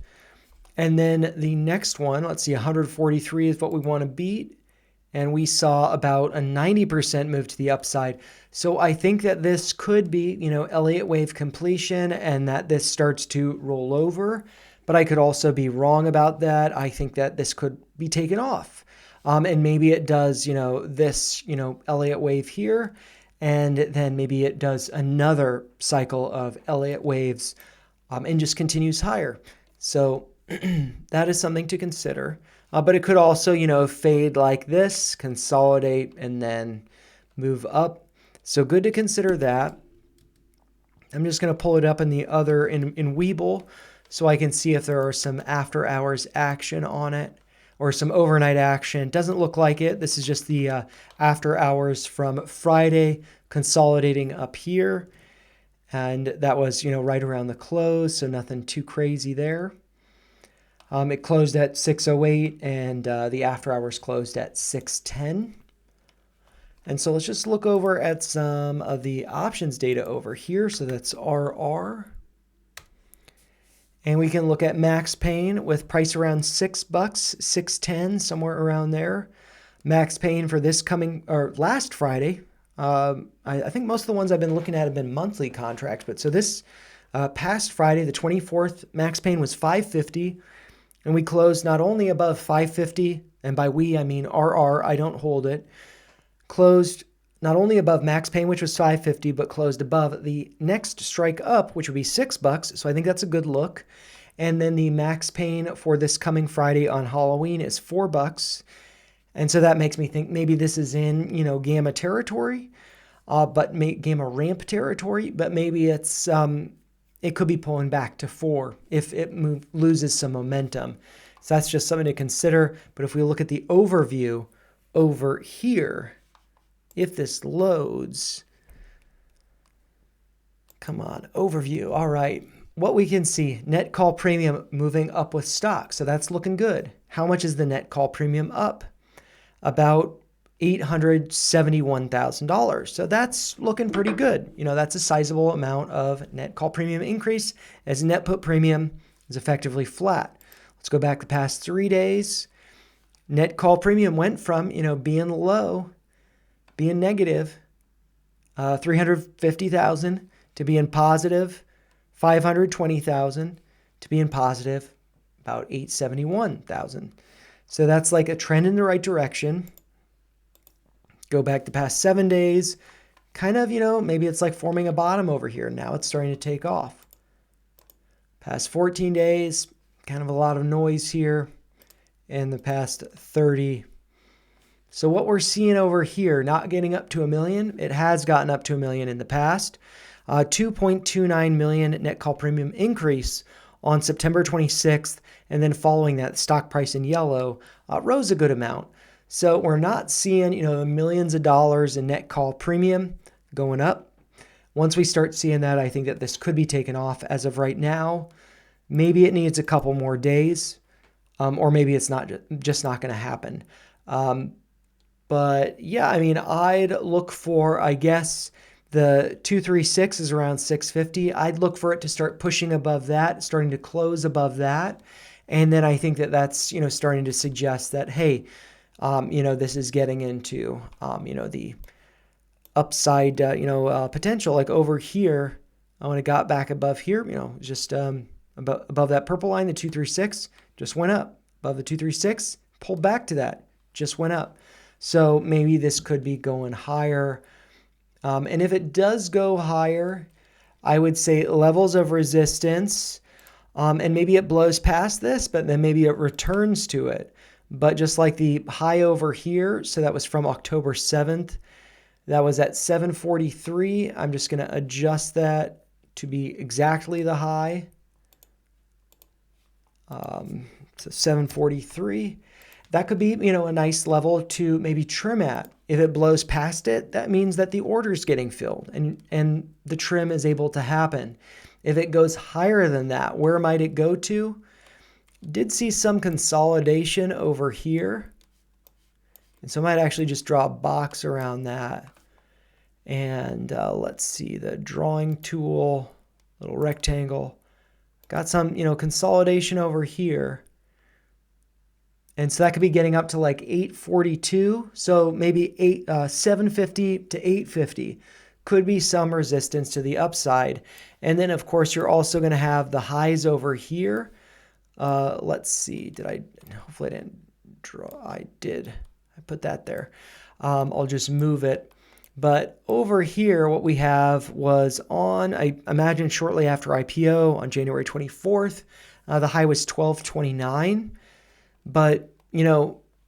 And then the next one, let's see, 143 is what we want to beat. And we saw about a 90% move to the upside. So I think that this could be, Elliott wave completion, and that this starts to roll over. But I could also be wrong about that. I think that this could be taken off. And maybe it does, this, Elliott wave here. And then maybe it does another cycle of Elliott waves and just continues higher. So that is something to consider. But it could also, fade like this, consolidate, and then move up. So good to consider that. I'm just going to pull it up in the other, in Webull, so I can see if there are some after hours action on it or some overnight action. Doesn't look like it. This is just the after hours from Friday consolidating up here. And that was, right around the close, so nothing too crazy there. It closed at 6:08, and the after hours closed at 6:10. And so let's just look over at some of the options data over here. So that's RR. And we can look at Max Pain with price around $6, 6.10, somewhere around there. Max Pain for this last Friday. I think most of the ones I've been looking at have been monthly contracts. But so this past Friday, the 24th, Max Pain was $5.50. And we closed not only above $5.50, and by we, I mean RR, I don't hold it, closed not only above Max Pain, which was $5.50, but closed above the next strike up, which would be $6. So I think that's a good look. And then the Max Pain for this coming Friday on Halloween is $4. And so that makes me think maybe this is in, gamma territory, gamma ramp territory, but maybe it's it could be pulling back to 4 if it loses some momentum. So that's just something to consider. But if we look at the overview over here, if this loads, come on, overview. All right. What we can see, net call premium moving up with stock. So that's looking good. How much is the net call premium up? About $871,000. So that's looking pretty good. That's a sizable amount of net call premium increase as net put premium is effectively flat. Let's go back the past 3 days. Net call premium went from, being low, being negative, 350,000 to being positive, 520,000 to being positive, about 871,000. So that's like a trend in the right direction. Go back the past 7 days, kind of, maybe it's like forming a bottom over here. Now it's starting to take off. Past 14 days, kind of a lot of noise here. In the past 30. So what we're seeing over here, not getting up to $1 million, it has gotten up to $1 million in the past. 2.29 million net call premium increase on September 26th. And then following that, stock price in yellow rose a good amount. So we're not seeing, millions of dollars in net call premium going up. Once we start seeing that, I think that this could be taken off. As of right now, maybe it needs a couple more days. Or maybe it's just not going to happen. But yeah, I'd look for, I guess, the 236 is around 650. I'd look for it to start pushing above that, starting to close above that. And then I think that that's, starting to suggest that, hey, this is getting into, the upside, potential. Like over here, when it got back above here, just above that purple line, the 236, just went up. Above the 236, pulled back to that, just went up. So maybe this could be going higher. And if it does go higher, I would say levels of resistance, and maybe it blows past this, but then maybe it returns to it. But just like the high over here, so that was from October 7th, that was at 743. I'm just going to adjust that to be exactly the high. So 743, that could be, a nice level to maybe trim at. If it blows past it, that means that the order's getting filled and the trim is able to happen. If it goes higher than that, where might it go to? Did see some consolidation over here. And so I might actually just draw a box around that. And let's see, the drawing tool, little rectangle. Got some, consolidation over here. And so that could be getting up to like 842. So maybe 750 to 850 could be some resistance to the upside. And then, of course, you're also going to have the highs over here. Let's see. Hopefully I didn't draw. I did. I put that there. I'll just move it. But over here, what we have was I imagine shortly after IPO on January 24th, the high was 1229. But,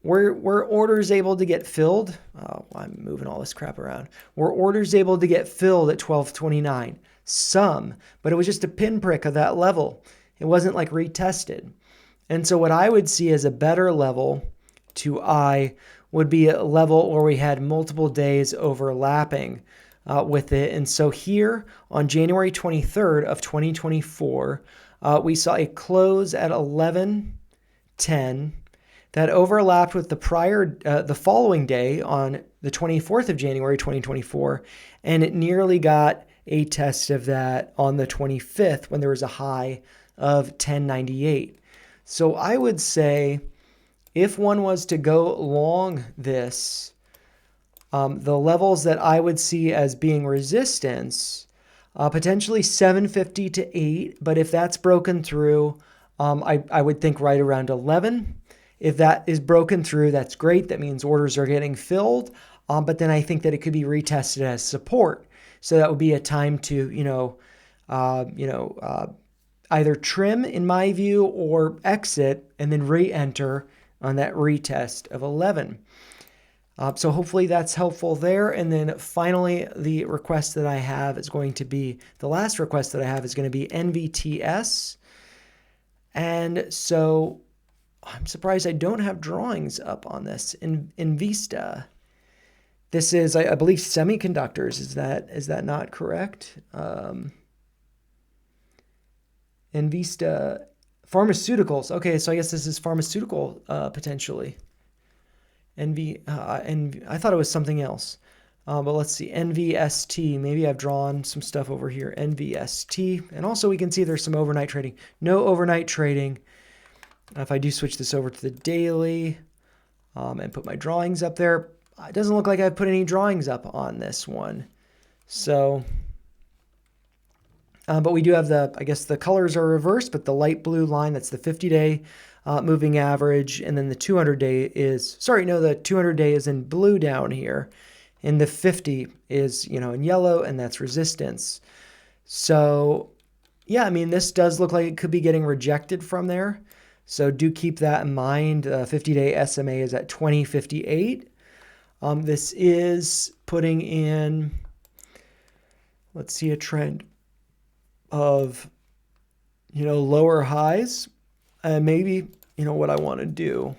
were orders able to get filled? Oh, I'm moving all this crap around. Were orders able to get filled at 1229? Some, but it was just a pinprick of that level. It wasn't like retested. And so what I would see as a better level to would be a level where we had multiple days overlapping with it. And so here on January 23rd of 2024, we saw a close at 11:10 that overlapped with the following day on the 24th of January 2024, and it nearly got a test of that on the 25th when there was a high of 1098. So I would say if one was to go long this, the levels that I would see as being resistance, potentially 750 to 8, but if that's broken through, I would think right around 11. If that is broken through, that's great. That means orders are getting filled. But then I think that it could be retested as support. So that would be a time to, either trim, in my view, or exit and then re-enter on that retest of 11. So hopefully that's helpful there. And then finally, the request that I have is going to be, the last request that I have is going to be NVTS. And so I'm surprised I don't have drawings up on this in Vista. This is, I believe, semiconductors. Is that not correct? In Vista, pharmaceuticals. Okay, so I guess this is pharmaceutical potentially. I thought it was something else. But let's see, NVST. Maybe I've drawn some stuff over here. NVST. And also we can see there's some overnight trading. No overnight trading. If I do switch this over to the daily and put my drawings up there, it doesn't look like I've put any drawings up on this one. So, but we do have I guess the colors are reversed, but the light blue line, that's the 50-day moving average. And then the 200-day the 200-day is in blue down here. And the 50 is, in yellow, and that's resistance. So, yeah, I mean, this does look like it could be getting rejected from there. So do keep that in mind. 50-day SMA is at 2058. This is putting in, let's see, a trend of, lower highs. And maybe, what I want to do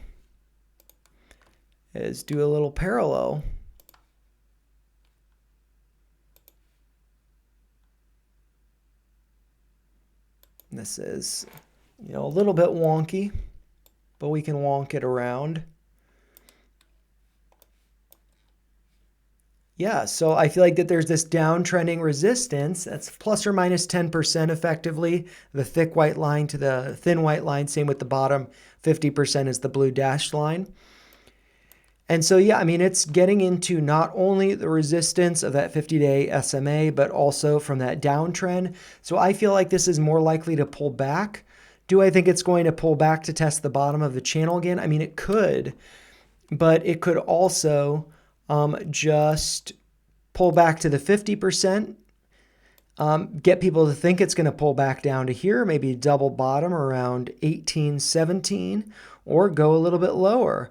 is do a little parallel. This is, a little bit wonky, but we can wonk it around. Yeah, so I feel like that there's this downtrending resistance that's plus or minus 10% effectively, the thick white line to the thin white line, same with the bottom, 50% is the blue dashed line. And so, yeah, I mean, it's getting into not only the resistance of that 50-day SMA, but also from that downtrend. So I feel like this is more likely to pull back. Do I think it's going to pull back to test the bottom of the channel again? I mean, it could, but it could also just pull back to the 50%, get people to think it's going to pull back down to here, maybe double bottom around 1817, or go a little bit lower.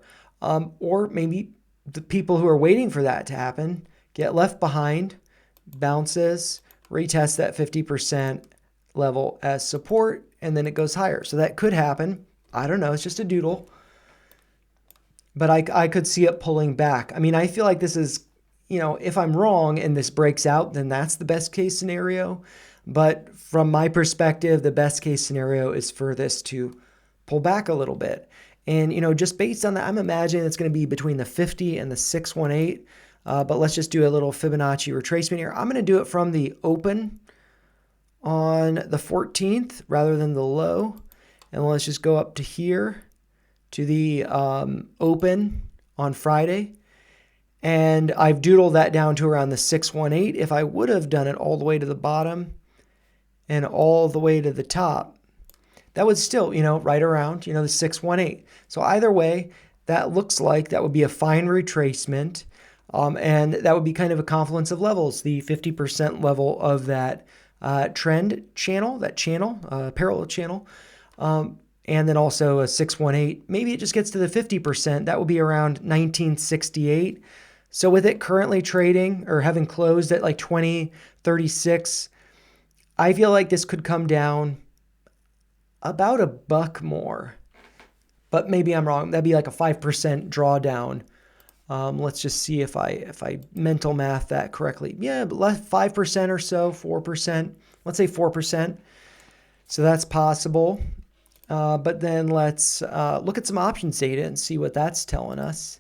Or maybe the people who are waiting for that to happen get left behind, bounces, retest that 50% level as support, and then it goes higher. So that could happen. I don't know. It's just a doodle. But I could see it pulling back. I mean, I feel like this is, if I'm wrong and this breaks out, then that's the best case scenario. But from my perspective, the best case scenario is for this to pull back a little bit. And, just based on that, I'm imagining it's going to be between the 50 and the 618. But let's just do a little Fibonacci retracement here. I'm going to do it from the open on the 14th rather than the low. And let's just go up to here to the open on Friday. And I've doodled that down to around the 618. If I would have done it all the way to the bottom and all the way to the top, that would still, right around, the 618. So either way, that looks like that would be a fine retracement. And that would be kind of a confluence of levels, the 50% level of that trend channel, parallel channel. And then also a 618. Maybe it just gets to the 50%. That will be around 1968. So with it currently trading or having closed at like 2036, I feel like this could come down about $1 more. But maybe I'm wrong. That'd be like a 5% drawdown Let's just see if I mental math that correctly. Yeah, but 5% or so, 4%. Let's say 4%. So that's possible. But then let's look at some options data and see what that's telling us.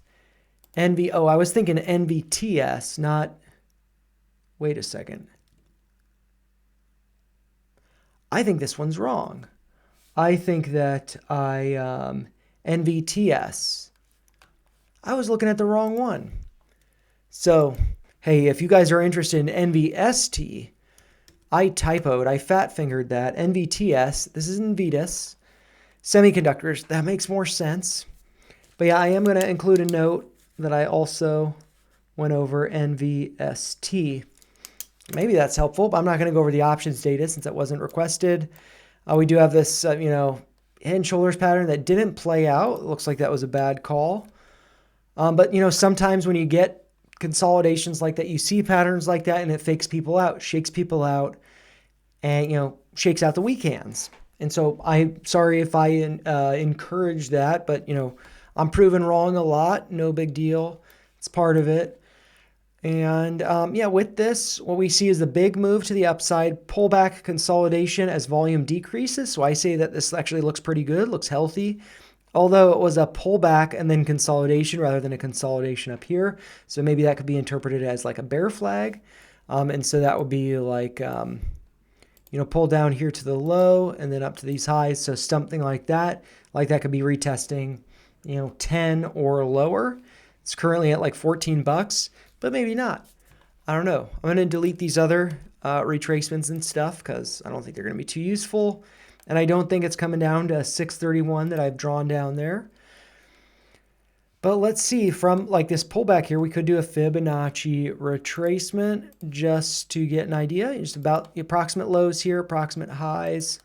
Oh, I was thinking NVTS, not. Wait a second. I think this one's wrong. I think that NVTS. I was looking at the wrong one. So, hey, if you guys are interested in NVST, I typoed, I fat fingered that. NVTS, this is Invitas. Semiconductors, that makes more sense. But yeah, I am going to include a note that I also went over NVST. Maybe that's helpful, but I'm not going to go over the options data since that wasn't requested. We do have this, head and shoulders pattern that didn't play out. It looks like that was a bad call. But, sometimes when you get consolidations like that, you see patterns like that and it fakes people out, shakes people out, and, shakes out the weak hands. And so I'm sorry if I encourage that, but, I'm proven wrong a lot. No big deal. It's part of it. And with this, what we see is the big move to the upside, pullback consolidation as volume decreases. So I say that this actually looks pretty good, looks healthy. Although it was a pullback and then consolidation rather than a consolidation up here. So maybe that could be interpreted as like a bear flag. And so that would be like, pull down here to the low and then up to these highs. So something like that could be retesting, 10 or lower. It's currently at like $14, but maybe not. I don't know. I'm going to delete these other retracements and stuff because I don't think they're going to be too useful. And I don't think it's coming down to 631 that I've drawn down there. But let's see, from like this pullback here, we could do a Fibonacci retracement just to get an idea. Just about the approximate lows here, approximate highs.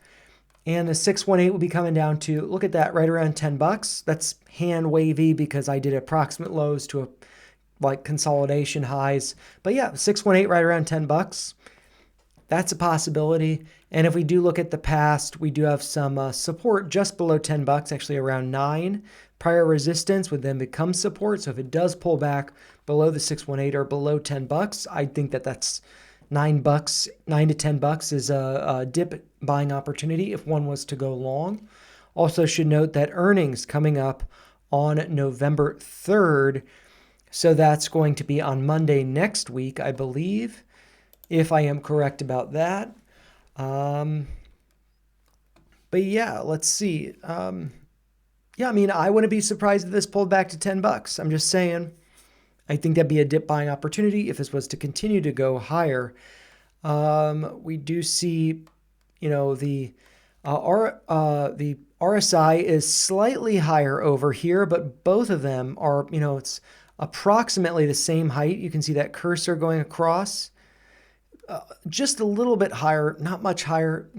And the 618 will be coming down to, look at that, right around $10. That's hand wavy because I did approximate lows to like consolidation highs. But yeah, 618 right around $10. That's a possibility. And if we do look at the past, we do have some support just below $10, actually around 9. Prior resistance would then become support. So if it does pull back below the 618 or below $10, I think that that's $9, $9 to $10 is a dip buying opportunity if one was to go long. Also should note that earnings coming up on November 3rd. So that's going to be on Monday next week, I believe, if I am correct about that. But yeah, let's see. I wouldn't be surprised if this pulled back to $10. I'm just saying. I think that'd be a dip buying opportunity if this was to continue to go higher. We do see, the RSI is slightly higher over here, but both of them are, it's approximately the same height. You can see that cursor going across. Just a little bit higher, not much higher.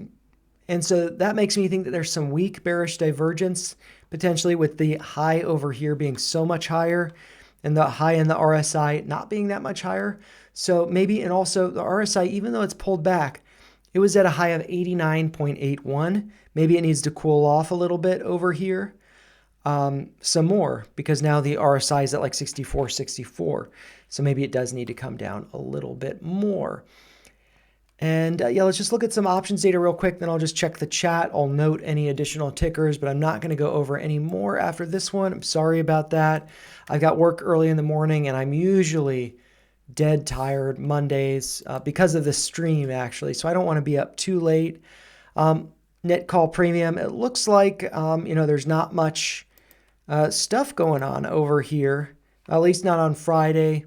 And so that makes me think that there's some weak bearish divergence, potentially with the high over here being so much higher and the high in the RSI not being that much higher. So maybe, and also the RSI, even though it's pulled back, it was at a high of 89.81. Maybe it needs to cool off a little bit over here. Some more, because now the RSI is at like 64. So maybe it does need to come down a little bit more. And let's just look at some options data real quick. Then I'll just check the chat. I'll note any additional tickers, but I'm not going to go over any more after this one. I'm sorry about that. I've got work early in the morning and I'm usually dead tired Mondays because of the stream actually. So I don't want to be up too late. Net call premium. It looks like, there's not much stuff going on over here, at least not on Friday.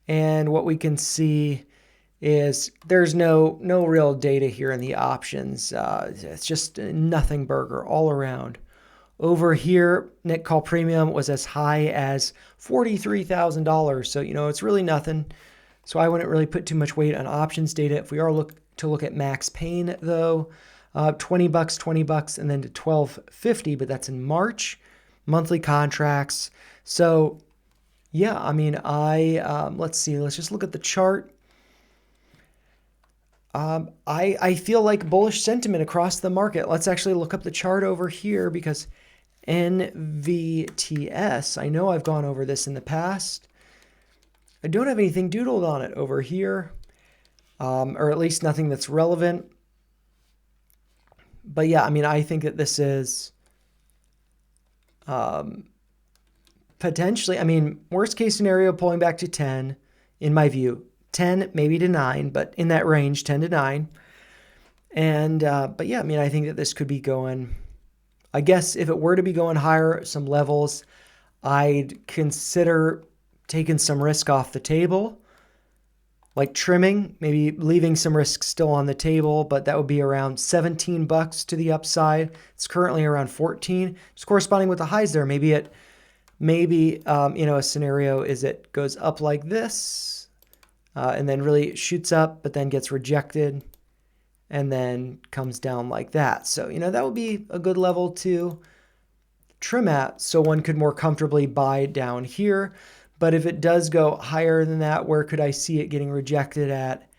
And what we can see is there's no real data here in the options. It's just nothing burger all around. Over here, net call premium was as high as $43,000. So, it's really nothing. So I wouldn't really put too much weight on options data. If we are to look at max pain though, $20, and then to $12.50, but that's in March, monthly contracts. So yeah, let's see, let's just look at the chart. I feel like bullish sentiment across the market. Let's actually look up the chart over here because NVTS. I know I've gone over this in the past. I don't have anything doodled on it over here, or at least nothing that's relevant. But yeah, I mean, I think that this is potentially, I mean, worst case scenario, pulling back to 10, in my view. 10, maybe to 9, but in that range, 10 to 9. And, but yeah, I mean, I think that this could be going, I guess if it were to be going higher, some levels, I'd consider taking some risk off the table, like trimming, maybe leaving some risk still on the table, but that would be around 17 bucks to the upside. It's currently around 14. It's corresponding with the highs there. Maybe a scenario is it goes up like this, and then really shoots up, but then gets rejected, and then comes down like that. So, that would be a good level to trim at, so one could more comfortably buy down here. But if it does go higher than that, where could I see it getting rejected at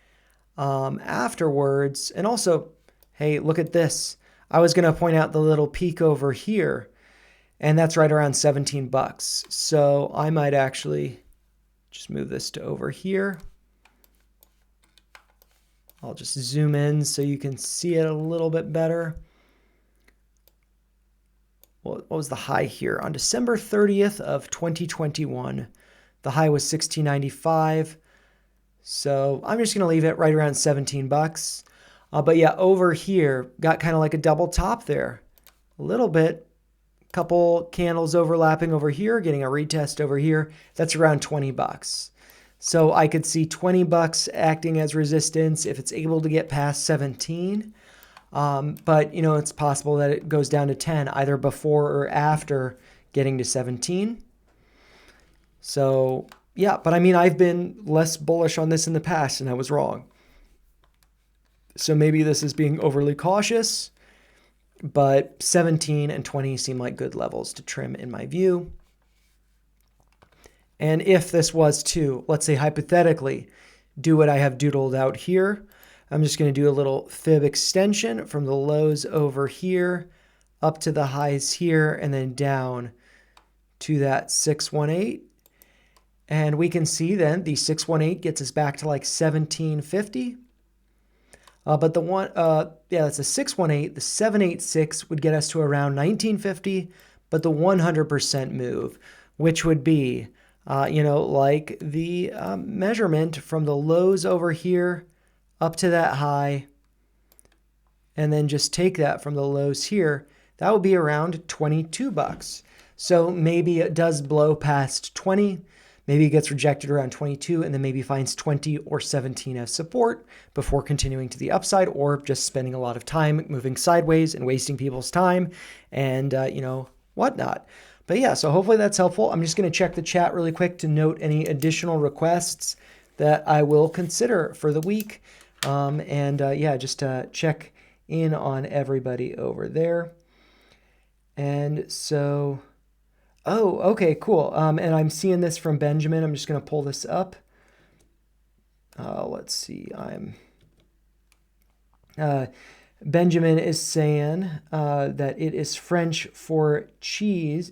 afterwards? And also, hey, look at this. I was going to point out the little peak over here, and that's right around 17 bucks. So I might actually just move this to over here. I'll just zoom in so you can see it a little bit better. What was the high here? On December 30th of 2021, the high was $16.95. So I'm just going to leave it right around 17 bucks. But yeah, over here, got kind of like a double top there. A little bit. Couple candles overlapping over here, getting a retest over here. That's around 20 bucks. So I could see 20 bucks acting as resistance if it's able to get past 17. But, it's possible that it goes down to 10 either before or after getting to 17. So, yeah, but I mean, I've been less bullish on this in the past and I was wrong. So maybe this is being overly cautious, but 17 and 20 seem like good levels to trim in my view. And if this was to, let's say hypothetically, do what I have doodled out here, I'm just going to do a little fib extension from the lows over here up to the highs here and then down to that 618. And we can see then the 618 gets us back to like 1750. But the one, that's a 618. The 786 would get us to around 1950. But the 100% move, which would be, like the measurement from the lows over here up to that high, and then just take that from the lows here, that would be around 22 bucks. So maybe it does blow past 20. Maybe it gets rejected around 22 and then maybe finds 20 or 17 as support before continuing to the upside, or just spending a lot of time moving sideways and wasting people's time and, whatnot. But yeah, so hopefully that's helpful. I'm just going to check the chat really quick to note any additional requests that I will consider for the week. Just check in on everybody over there. And so... Oh, okay, cool. And I'm seeing this from Benjamin. I'm just going to pull this up. Let's see. Benjamin is saying that it is French for cheers,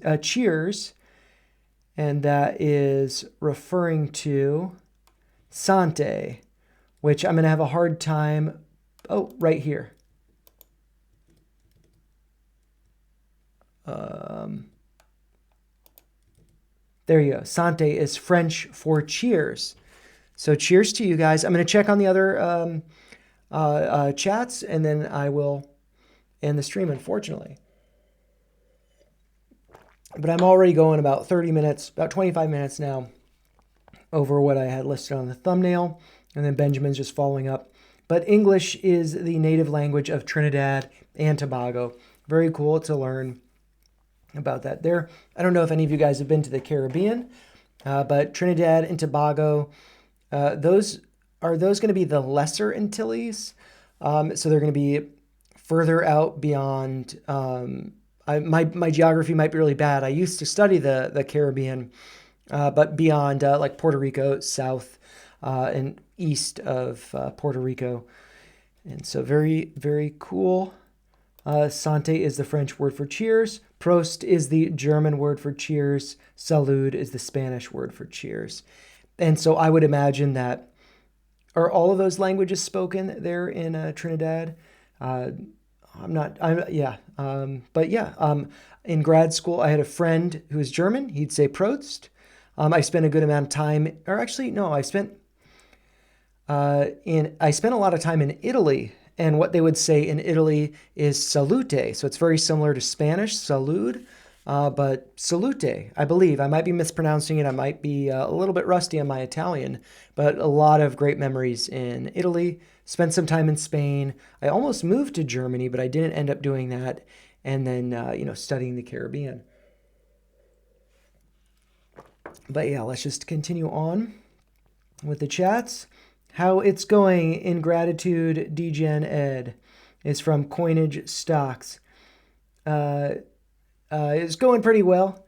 and that is referring to santé, which I'm going to have a hard time. Oh, right here. There you go. Santé is French for cheers. So cheers to you guys. I'm going to check on the other chats, and then I will end the stream, unfortunately. But I'm already going about 30 minutes, about 25 minutes now over what I had listed on the thumbnail. And then Benjamin's just following up. But English is the native language of Trinidad and Tobago. Very cool to learn about that there. I don't know if any of you guys have been to the Caribbean, but Trinidad and Tobago, those going to be the Lesser Antilles. So they're going to be further out beyond. My geography might be really bad. I used to study the Caribbean, but beyond like Puerto Rico, south and east of Puerto Rico. And so very, very cool. Santé is the French word for cheers. Prost is the German word for cheers. Salud is the Spanish word for cheers. And so I would imagine that, are all of those languages spoken there in Trinidad? Uh, yeah. But yeah, in grad school, I had a friend who was German. He'd say Prost. I spent a good amount of time, or actually, no, I spent a lot of time in Italy, and what they would say in Italy is salute. So it's very similar to Spanish, salud, but salute, I believe. I might be mispronouncing it. I might be a little bit rusty on my Italian, but a lot of great memories in Italy. Spent some time in Spain. I almost moved to Germany, but I didn't end up doing that. And then, studying the Caribbean. But yeah, let's just continue on with the chats. How it's going in gratitude, DGen Ed, is from Coinage Stocks. It's going pretty well.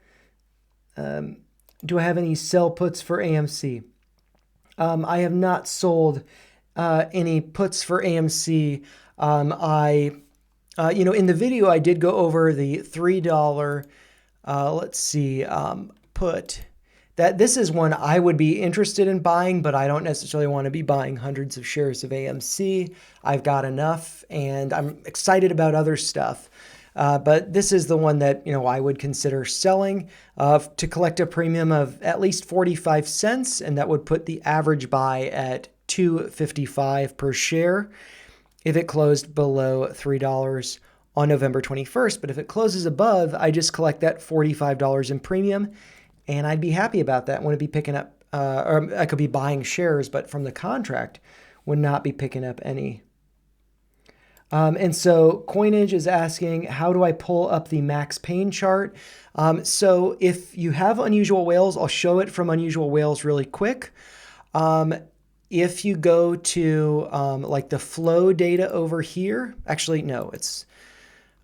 Do I have any sell puts for AMC? I have not sold any puts for AMC. In the video, I did go over the $3, put. This is one I would be interested in buying, but I don't necessarily want to be buying hundreds of shares of AMC. I've got enough, and I'm excited about other stuff. But this is the one that I would consider selling to collect a premium of at least 45 cents, and that would put the average buy at $2.55 per share if it closed below $3 on November 21st. But if it closes above, I just collect that $45 in premium, and I'd be happy about that. I wouldn't be picking up, or I could be buying shares, but from the contract would not be picking up any. And so Coinage is asking, how do I pull up the Max Pain chart? So if you have Unusual Whales, I'll show it from Unusual Whales really quick. If you go to like the flow data over here, actually, no, it's,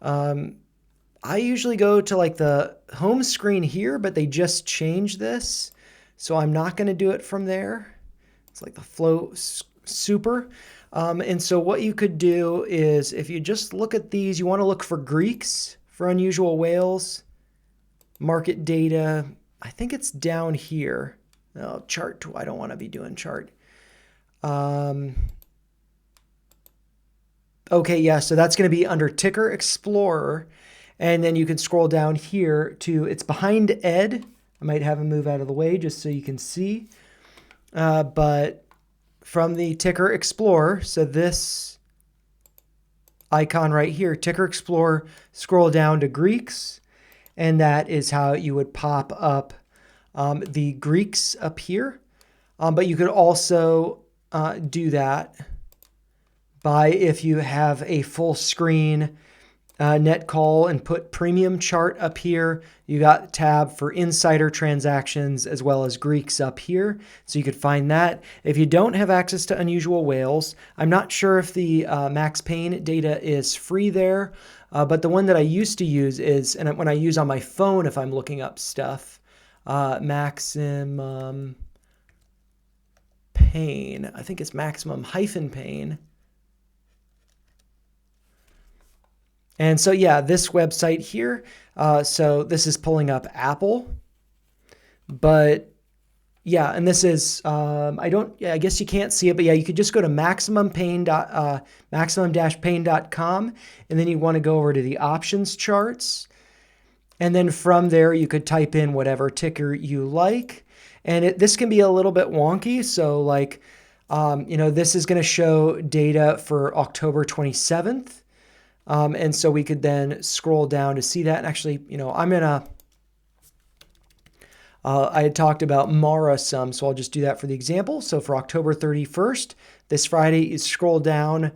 I usually go to like the home screen here, but they just changed this. So I'm not going to do it from there. It's like the flow super. And so what you could do is if you just look at these, you want to look for Greeks for Unusual Whales, market data. I think it's down here. Oh, chart. I don't want to be doing chart. Okay, yeah, so that's going to be under Ticker Explorer. And then you can scroll down here to, it's behind Ed. I might have him move out of the way just so you can see. But from the Ticker Explorer, so this icon right here, Ticker Explorer, scroll down to Greeks. And that is how you would pop up the Greeks up here. But you could also do that by, if you have a full screen net call and put premium chart up here, you got tab for insider transactions as well as Greeks up here. So you could find that. If you don't have access to Unusual Whales, I'm not sure if the Max Pain data is free there, but the one that I used to use is, and when I use on my phone if I'm looking up stuff, Maximum Pain. I think it's maximum-pain. And so, yeah, this website here, so this is pulling up Apple, but yeah, and this is, I guess you can't see it, but yeah, you could just go to maximum-pain.com, and then you want to go over to the options charts. And then from there, you could type in whatever ticker you like. And this can be a little bit wonky. So like, this is going to show data for October 27th. And so we could then scroll down to see that. And actually, I had talked about Mara some, so I'll just do that for the example. So for October 31st, this Friday, you scroll down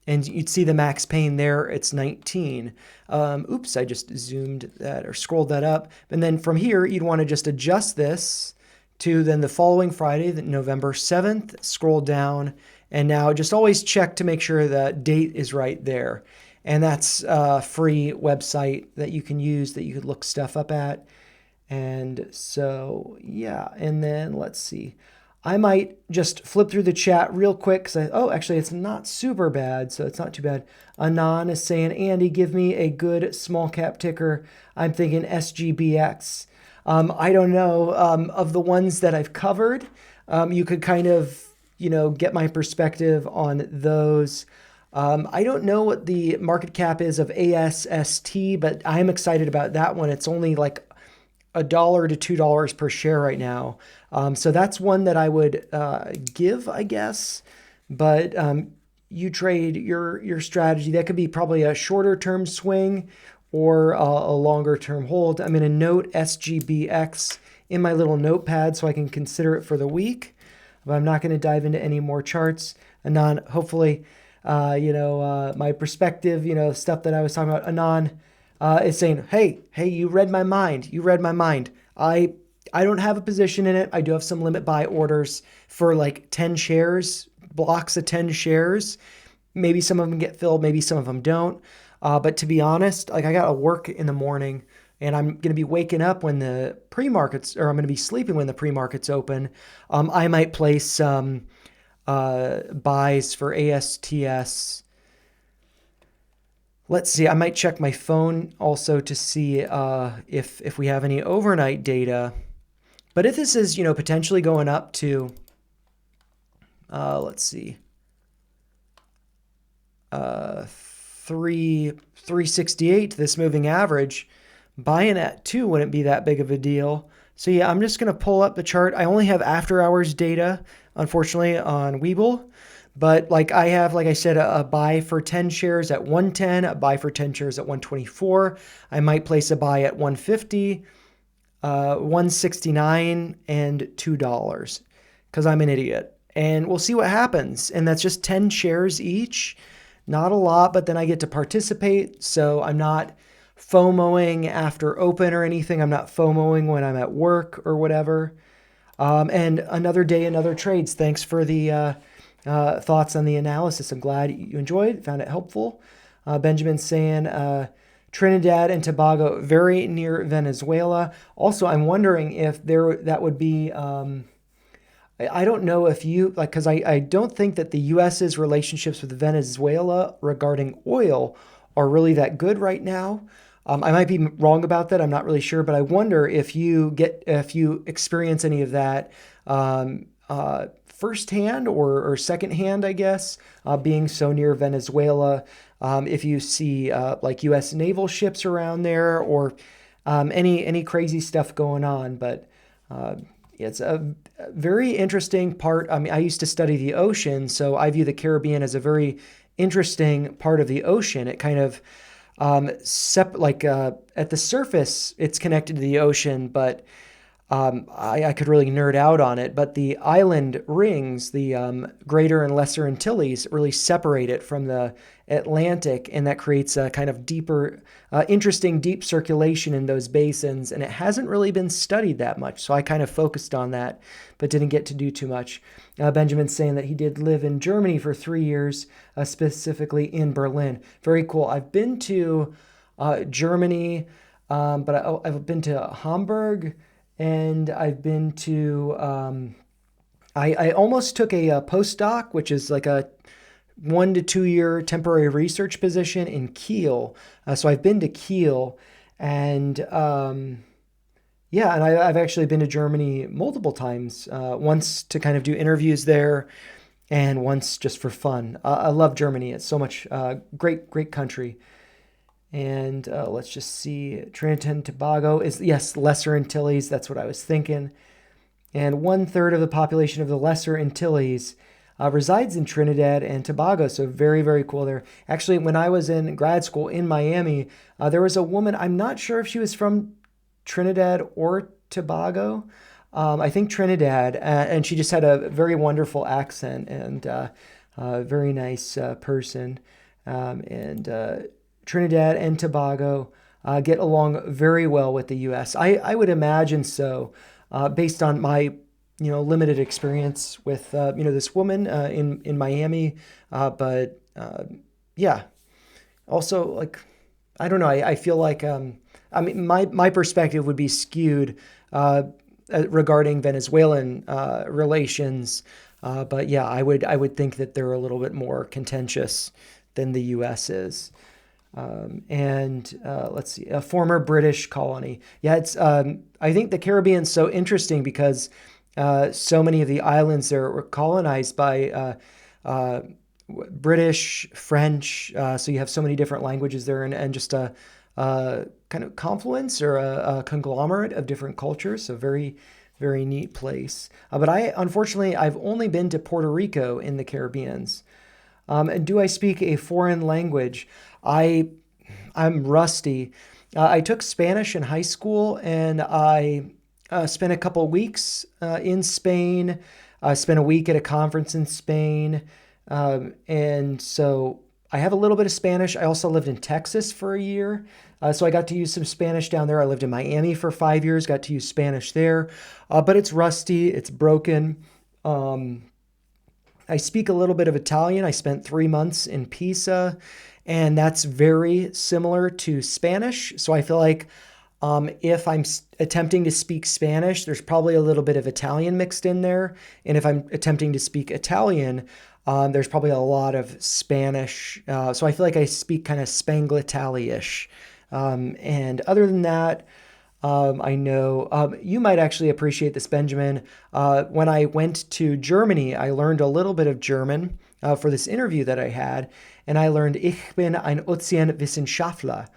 and you'd see the Max Pain there. It's 19. Oops, I just zoomed that or scrolled that up. And then from here, you'd want to just adjust this to then the following Friday, November 7th, scroll down. And now just always check to make sure the date is right there. And that's a free website that you can use that you could look stuff up at. And so, yeah, and then let's see. I might just flip through the chat real quick because oh, actually, it's not super bad, so it's not too bad. Anon is saying, Andy, give me a good small cap ticker. I'm thinking SGBX. I don't know. Of the ones that I've covered, you could kind of, get my perspective on those. I don't know what the market cap is of ASST, but I'm excited about that one. It's only like $1 to $2 per share right now. So that's one that I would give, I guess. But you trade your strategy. That could be probably a shorter term swing or a longer term hold. I'm going to note SGBX in my little notepad so I can consider it for the week. But I'm not going to dive into any more charts. Anon, hopefully, my perspective, stuff that I was talking about. Anon is saying, hey, you read my mind. You read my mind. I don't have a position in it. I do have some limit buy orders for like 10 shares, blocks of 10 shares. Maybe some of them get filled, maybe some of them don't. But to be honest, like I got to work in the morning and I'm going to be waking up when the pre-markets, or I'm going to be sleeping when the pre-markets open. I might place some buys for ASTS. Let's see. I might check my phone also to see if we have any overnight data. But if this is, potentially going up to, let's see, 368, this moving average, buying at 2 wouldn't be that big of a deal. So yeah, I'm just going to pull up the chart. I only have after hours data, unfortunately, on Webull. But like I have, like I said, a buy for 10 shares at 110, a buy for 10 shares at 124. I might place a buy at 150, 169, and $2 because I'm an idiot. And we'll see what happens. And that's just 10 shares each. Not a lot, but then I get to participate. So I'm not FOMOing after open or anything. I'm not FOMOing when I'm at work or whatever. And another day, another trades. Thanks for the thoughts on the analysis. I'm glad you enjoyed, found it helpful. Benjamin saying Trinidad and Tobago very near Venezuela. Also, I'm wondering if that would be. I don't know if because I don't think that the U.S.'s relationships with Venezuela regarding oil are really that good right now. I might be wrong about that. I'm not really sure, but I wonder if you experience any of that firsthand or secondhand, I guess, being so near Venezuela. If you see like U.S. naval ships around there or any crazy stuff going on, but it's a very interesting part. I mean, I used to study the ocean, so I view the Caribbean as a very interesting part of the ocean. It kind of at the surface, it's connected to the ocean, but I could really nerd out on it. But the island rings, the Greater and Lesser Antilles, really separate it from the Atlantic, and that creates a kind of deeper, interesting deep circulation in those basins. And it hasn't really been studied that much, so I kind of focused on that, but didn't get to do too much. Benjamin's saying that he did live in Germany for 3 years, specifically in Berlin. Very cool. I've been to Germany, but I've been to Hamburg, and I've been to. I almost took a postdoc, which is like a 1 to 2 year temporary research position in Kiel. So I've been to Kiel, and yeah, and I've actually been to Germany multiple times. Once to kind of do interviews there, and once just for fun. I love Germany. It's so much great country. And let's just see. Trinidad and Tobago is, yes, Lesser Antilles. That's what I was thinking. And 1/3 of the population of the Lesser Antilles resides in Trinidad and Tobago. So very, very cool there. Actually, when I was in grad school in Miami, there was a woman. I'm not sure if she was from Trinidad or Tobago. I think Trinidad. And she just had a very wonderful accent and very nice person. And Trinidad and Tobago get along very well with the U.S. I would imagine so, based on my limited experience with this woman in Miami. But yeah, also like I don't know. I feel like I mean my perspective would be skewed regarding Venezuelan relations. But yeah, I would think that they're a little bit more contentious than the U.S. is. And let's see, a former British colony. Yeah, it's. I think the Caribbean's so interesting because so many of the islands there were colonized by British, French. So you have so many different languages there, and just a kind of confluence or a conglomerate of different cultures. So very, very neat place. But unfortunately, I've only been to Puerto Rico in the Caribbeans. And do I speak a foreign language? I I'm rusty. I took Spanish in high school, and I spent a couple weeks in Spain. I spent a week at a conference in Spain, and so I have a little bit of Spanish. I also lived in Texas for a year, so I got to use some Spanish down there. I lived in Miami for 5 years, got to use Spanish there, but it's rusty, it's broken. Um, I speak a little bit of Italian. I spent 3 months in Pisa, and that's very similar to Spanish. So I feel like if I'm attempting to speak Spanish, there's probably a little bit of Italian mixed in there. And if I'm attempting to speak Italian, there's probably a lot of Spanish. So I feel like I speak kind of Spanglish. And other than that, I know you might actually appreciate this, Benjamin. When I went to Germany, I learned a little bit of German for this interview that I had, and I learned Ich bin ein Ozeanwissenschaftler,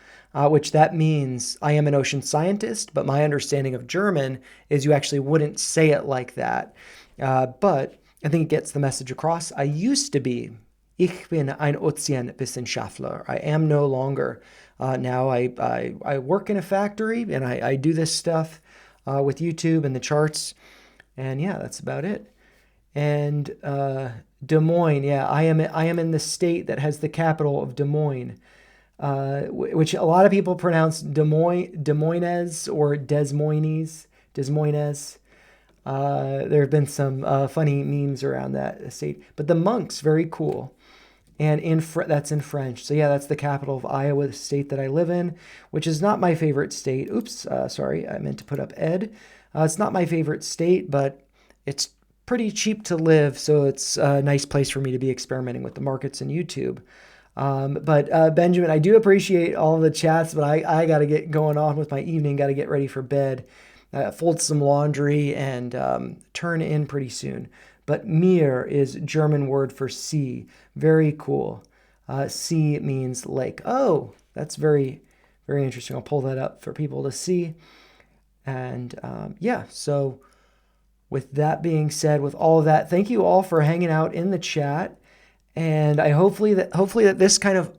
which that means I am an ocean scientist, but my understanding of German is you actually wouldn't say it like that. But I think it gets the message across. I used to be Ich bin ein Ozeanwissenschaftler. I am no longer. Now I work in a factory and I do this stuff with YouTube and the charts. And yeah, that's about it. And Des Moines, yeah, I am in the state that has the capital of Des Moines, which a lot of people pronounce Des Moines or Des Moines, Des Moines. There have been some funny memes around that state, but the monks, very cool. And that's in French. So yeah, that's the capital of Iowa, the state that I live in, which is not my favorite state. Oops, sorry, I meant to put up Ed. It's not my favorite state, but it's pretty cheap to live, so it's a nice place for me to be experimenting with the markets and YouTube. But Benjamin, I do appreciate all of the chats, but I got to get going on with my evening, got to get ready for bed, fold some laundry, and turn in pretty soon. But Meer is German word for sea. Very cool. Sea means lake. Oh, that's very, very interesting. I'll pull that up for people to see. And yeah, so with that being said, with all of that, thank you all for hanging out in the chat. And I hopefully that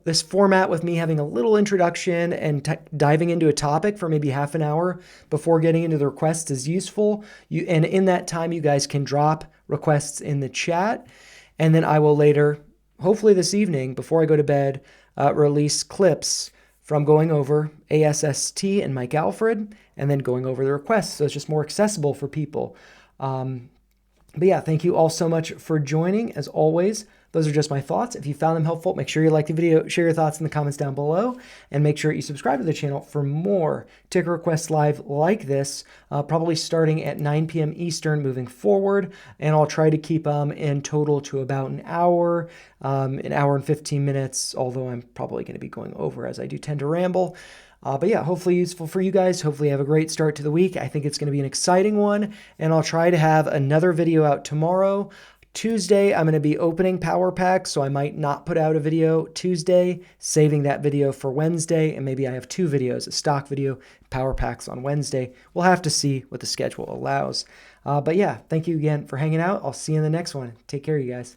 this format with me having a little introduction and diving into a topic for maybe half an hour before getting into the requests is useful. And in that time, you guys can drop requests in the chat, and then I will later, hopefully this evening before I go to bed, release clips from going over ASST and Mike Alfred, and then going over the requests, so it's just more accessible for people. But yeah, thank you all so much for joining. As always, those are just my thoughts. If you found them helpful, make sure you like the video, share your thoughts in the comments down below, and make sure you subscribe to the channel for more ticker requests live like this, probably starting at 9 p.m. Eastern moving forward. And I'll try to keep them in total to about an hour and 15 minutes, although I'm probably going to be going over as I do tend to ramble. But yeah, hopefully useful for you guys. Hopefully have a great start to the week. I think it's going to be an exciting one, and I'll try to have another video out tomorrow. Tuesday, I'm going to be opening Power Pack, so I might not put out a video Tuesday, saving that video for Wednesday, and maybe I have two videos, a stock video, Power Packs on Wednesday. We'll have to see what the schedule allows. But yeah, thank you again for hanging out. I'll see you in the next one. Take care, you guys.